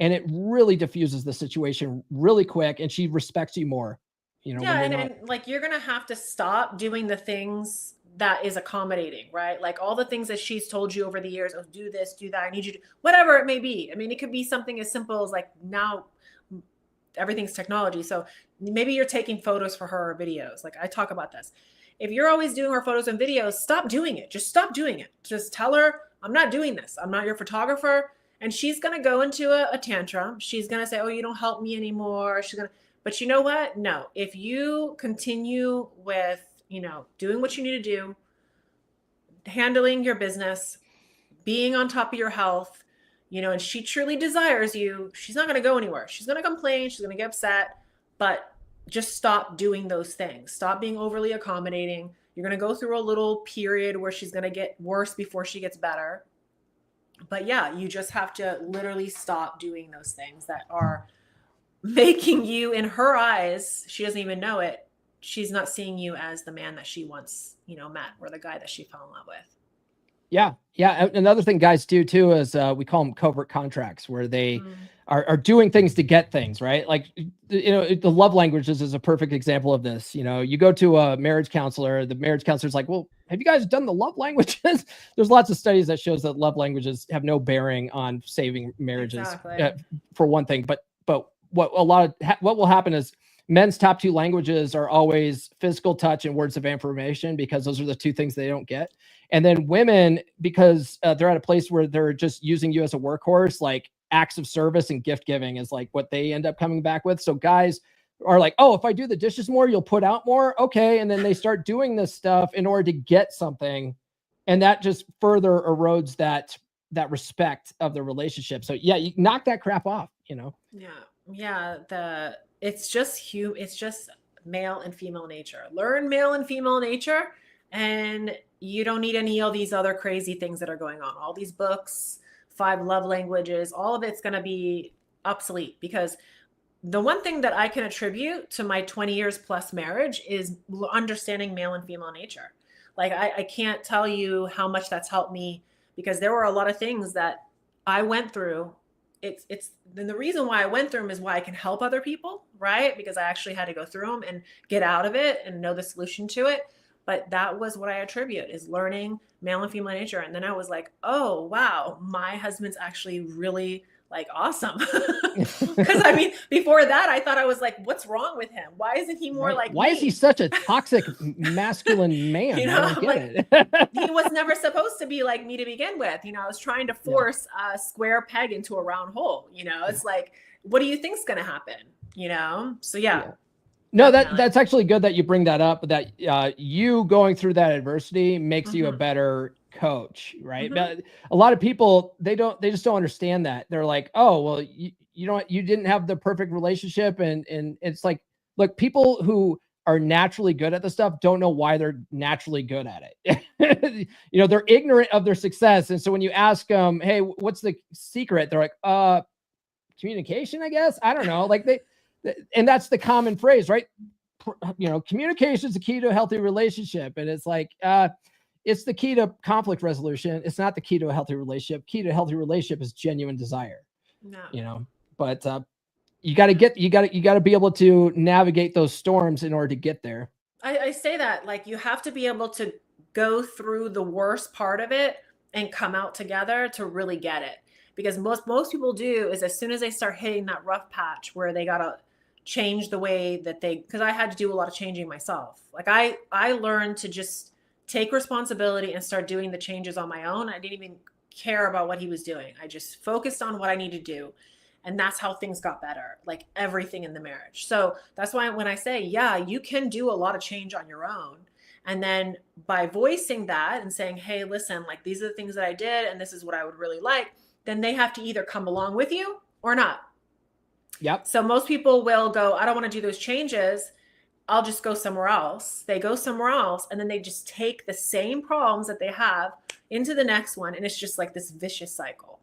And it really diffuses the situation really quick, and she respects you more. You know, yeah, and like, you're gonna have to stop doing the things that is accommodating, right? Like all the things that she's told you over the years, oh, do this, do that, I need you to, whatever it may be. I mean, it could be something as simple as like now everything's technology. So maybe you're taking photos for her or videos. Like I talk about this. If you're always doing her photos and videos, stop doing it. Just stop doing it. Just tell her, I'm not doing this. I'm not your photographer. And she's going to go into a tantrum. She's going to say, oh, you don't help me anymore. But you know what? No, if you continue with, doing what you need to do, handling your business, being on top of your health, and she truly desires you, she's not going to go anywhere. She's going to complain. She's going to get upset, but just stop doing those things. Stop being overly accommodating. You're going to go through a little period where she's going to get worse before she gets better. But yeah, you just have to literally stop doing those things that are making you, in her eyes, she doesn't even know it, she's not seeing you as the man that she once, met, or the guy that she fell in love with. Yeah. Yeah. Another thing guys do too is we call them covert contracts, where they are doing things to get things, right? Like, the love languages is a perfect example of this. You go to a marriage counselor, the marriage counselor's like, well, have you guys done the love languages? There's lots of studies that shows that love languages have no bearing on saving marriages, for one thing. But what will happen is men's top two languages are always physical touch and words of affirmation, because those are the two things they don't get. And then women, because they're at a place where they're just using you as a workhorse, like acts of service and gift giving is like what they end up coming back with. So guys are like, oh, if I do the dishes more, you'll put out more. Okay. And then they start doing this stuff in order to get something. And that just further erodes that respect of the relationship. So yeah, you knock that crap off, Yeah. Yeah. It's just male and female nature. Learn male and female nature, and you don't need any of these other crazy things that are going on. All these books, 5 love languages, all of it's going to be obsolete, because the one thing that I can attribute to my 20 years plus marriage is understanding male and female nature. Like I can't tell you how much that's helped me, because there were a lot of things that I went through. Then the reason why I went through them is why I can help other people, right? Because I actually had to go through them and get out of it and know the solution to it. But that was what I attribute, is learning male and female nature. And then I was like, oh, wow, my husband's actually really like awesome. Because I mean, before that, I thought I was like, what's wrong with him? Why isn't he more like Why me? is he such a toxic masculine man? You know, I don't get it. He was never supposed to be like me to begin with. I was trying to force a square peg into a round hole. It's like, what do you think's going to happen? So yeah. No, that's actually good that you bring that up, that you going through that adversity makes you a better coach, right? But a lot of people, they just don't understand that. They're like, oh, well, you didn't have the perfect relationship. And it's like, look, people who are naturally good at the stuff don't know why they're naturally good at it. They're ignorant of their success. And so when you ask them, hey, what's the secret? They're like, communication, I guess. I don't know. Like and that's the common phrase, right? Communication is the key to a healthy relationship. And it's like, it's the key to conflict resolution. It's not the key to a healthy relationship. Key to a healthy relationship is genuine desire. No. But you got to be able to navigate those storms in order to get there. I say that, like, you have to be able to go through the worst part of it and come out together to really get it. Because most people do is, as soon as they start hitting that rough patch where they got to change the way that because I had to do a lot of changing myself. Like I learned to just take responsibility and start doing the changes on my own. I didn't even care about what he was doing. I just focused on what I need to do. And that's how things got better, like everything in the marriage. So that's why when I say, yeah, you can do a lot of change on your own. And then by voicing that and saying, hey, listen, like these are the things that I did, and this is what I would really like, then they have to either come along with you or not. Yep. So most people will go, I don't want to do those changes. I'll just go somewhere else. They go somewhere else, and then they just take the same problems that they have into the next one. And it's just like this vicious cycle.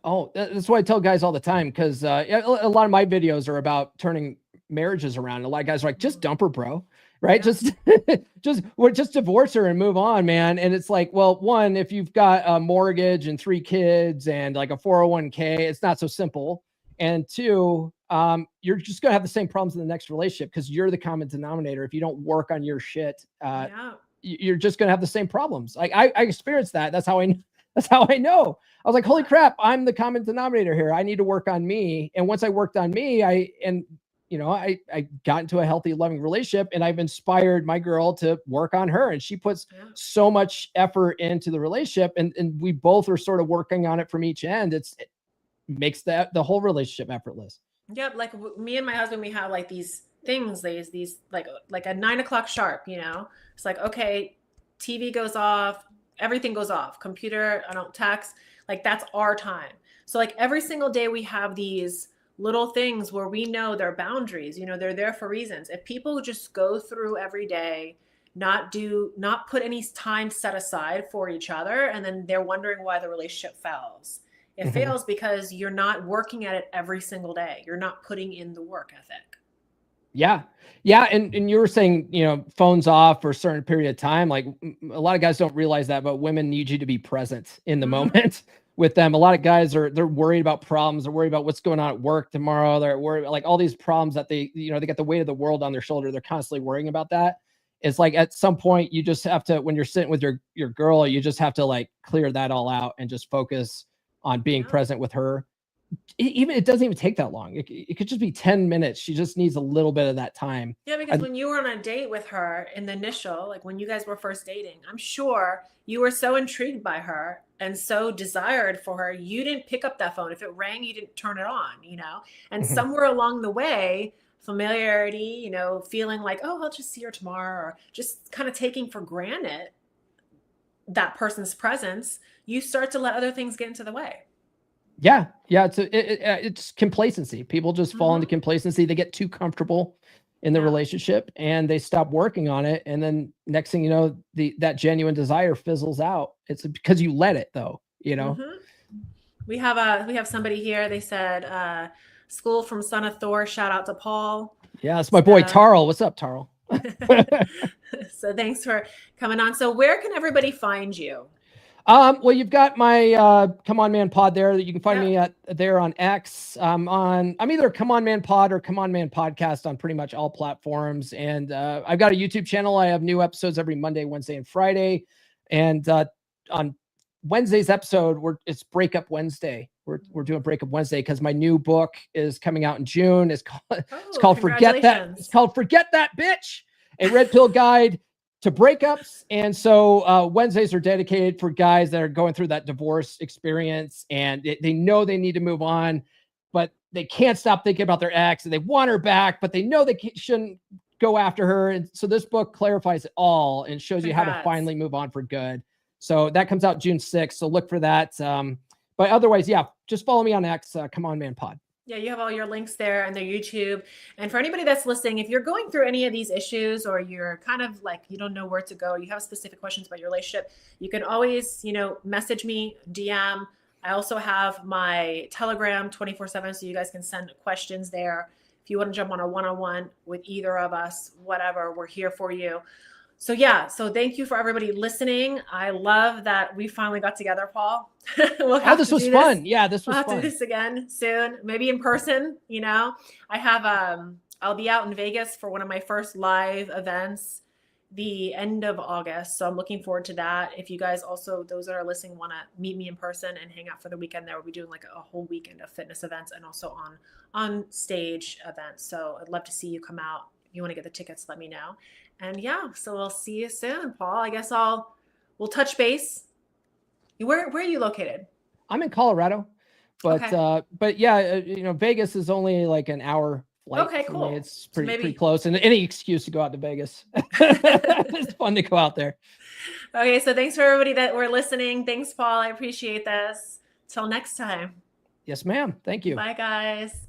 Oh, that's what I tell guys all the time. Cause a lot of my videos are about turning marriages around. A lot of guys are like, just dump her, bro. Right. Yeah. just divorce her and move on, man. And it's like, well, one, if you've got a mortgage and 3 kids and like a 401k, it's not so simple. And 2, you're just going to have the same problems in the next relationship, because you're the common denominator. If you don't work on your shit, you're just going to have the same problems. Like I experienced that. That's how I know. I was like, holy crap, I'm the common denominator here. I need to work on me. And once I worked on me, I got into a healthy, loving relationship, and I've inspired my girl to work on her. And she puts so much effort into the relationship, and we both are sort of working on it from each end. It makes the whole relationship effortless. Yep. Like me and my husband, we have like these things, these like at 9 o'clock sharp, it's like, okay, TV goes off, everything goes off, computer, I don't text, like that's our time. So like every single day we have these little things where we know their boundaries, they're there for reasons. If people just go through every day, not put any time set aside for each other, and then they're wondering why the relationship fails. It fails because you're not working at it every single day. You're not putting in the work ethic. Yeah. Yeah. And you were saying, phones off for a certain period of time. Like a lot of guys don't realize that, but women need you to be present in the moment with them. A lot of guys they're worried about problems. They're worried about what's going on at work tomorrow. They're worried about like all these problems that they got the weight of the world on their shoulder. They're constantly worrying about that. It's like at some point you just have to, when you're sitting with your girl, you just have to like clear that all out and just focus on being present with her. It doesn't even take that long. It could just be 10 minutes. She just needs a little bit of that time. Yeah, because when you were on a date with her in the initial, like when you guys were first dating, I'm sure you were so intrigued by her and so desired for her, you didn't pick up that phone. If it rang, you didn't turn it on, and somewhere along the way, familiarity, feeling like, oh, I'll just see her tomorrow, or just kind of taking for granted that person's presence, you start to let other things get into the way. Yeah. It's complacency. People just fall into complacency. They get too comfortable in the relationship and they stop working on it. And then next thing you know, that genuine desire fizzles out. It's because you let it though, We have somebody here. They said, school from Son of Thor. Shout out to Paul. Yeah. That's my boy, Tarl. What's up, Tarl? So thanks for coming on. So where can everybody find you? Well, you've got my Come On Man Pod there that you can find me there on X. I'm either Come On Man Pod or Come On Man Podcast on pretty much all platforms. And I've got a YouTube channel. I have new episodes every Monday, Wednesday, and Friday. And on Wednesday's episode, it's Breakup Wednesday. We're doing Breakup Wednesday because my new book is coming out in June. It's called Forget That. It's called Forget That Bitch, a red pill guide to breakups. And so Wednesdays are dedicated for guys that are going through that divorce experience and they know they need to move on, but they can't stop thinking about their ex and they want her back, but they know they shouldn't go after her. And so this book clarifies it all and shows you how to finally move on for good. So that comes out June 6th. So look for that. But otherwise, just follow me on X, Come On Man Pod. Yeah, you have all your links there and their YouTube. And for anybody that's listening, if you're going through any of these issues or you're kind of like, you don't know where to go, you have specific questions about your relationship, you can always, message me, DM. I also have my Telegram 24/7, so you guys can send questions there. If you want to jump on a one-on-one with either of us, whatever, we're here for you. So so thank you for everybody listening. I love that we finally got together, Paul. This was fun. Yeah, this was fun. We'll have to do this again soon, maybe in person. I have I'll be out in Vegas for one of my first live events the end of August. So I'm looking forward to that. If you guys also, those that are listening, want to meet me in person and hang out for the weekend, there we'll be doing like a whole weekend of fitness events and also on stage events. So I'd love to see you come out. If you want to get the tickets, let me know. And so we'll see you soon, Paul. I guess we'll touch base. Where are you located? I'm in Colorado, but Vegas is only like an hour flight. Okay, cool. It's pretty close, and any excuse to go out to Vegas. It's fun to go out there. Okay, so thanks for everybody that were listening. Thanks, Paul. I appreciate this. Till next time. Yes, ma'am. Thank you. Bye, guys.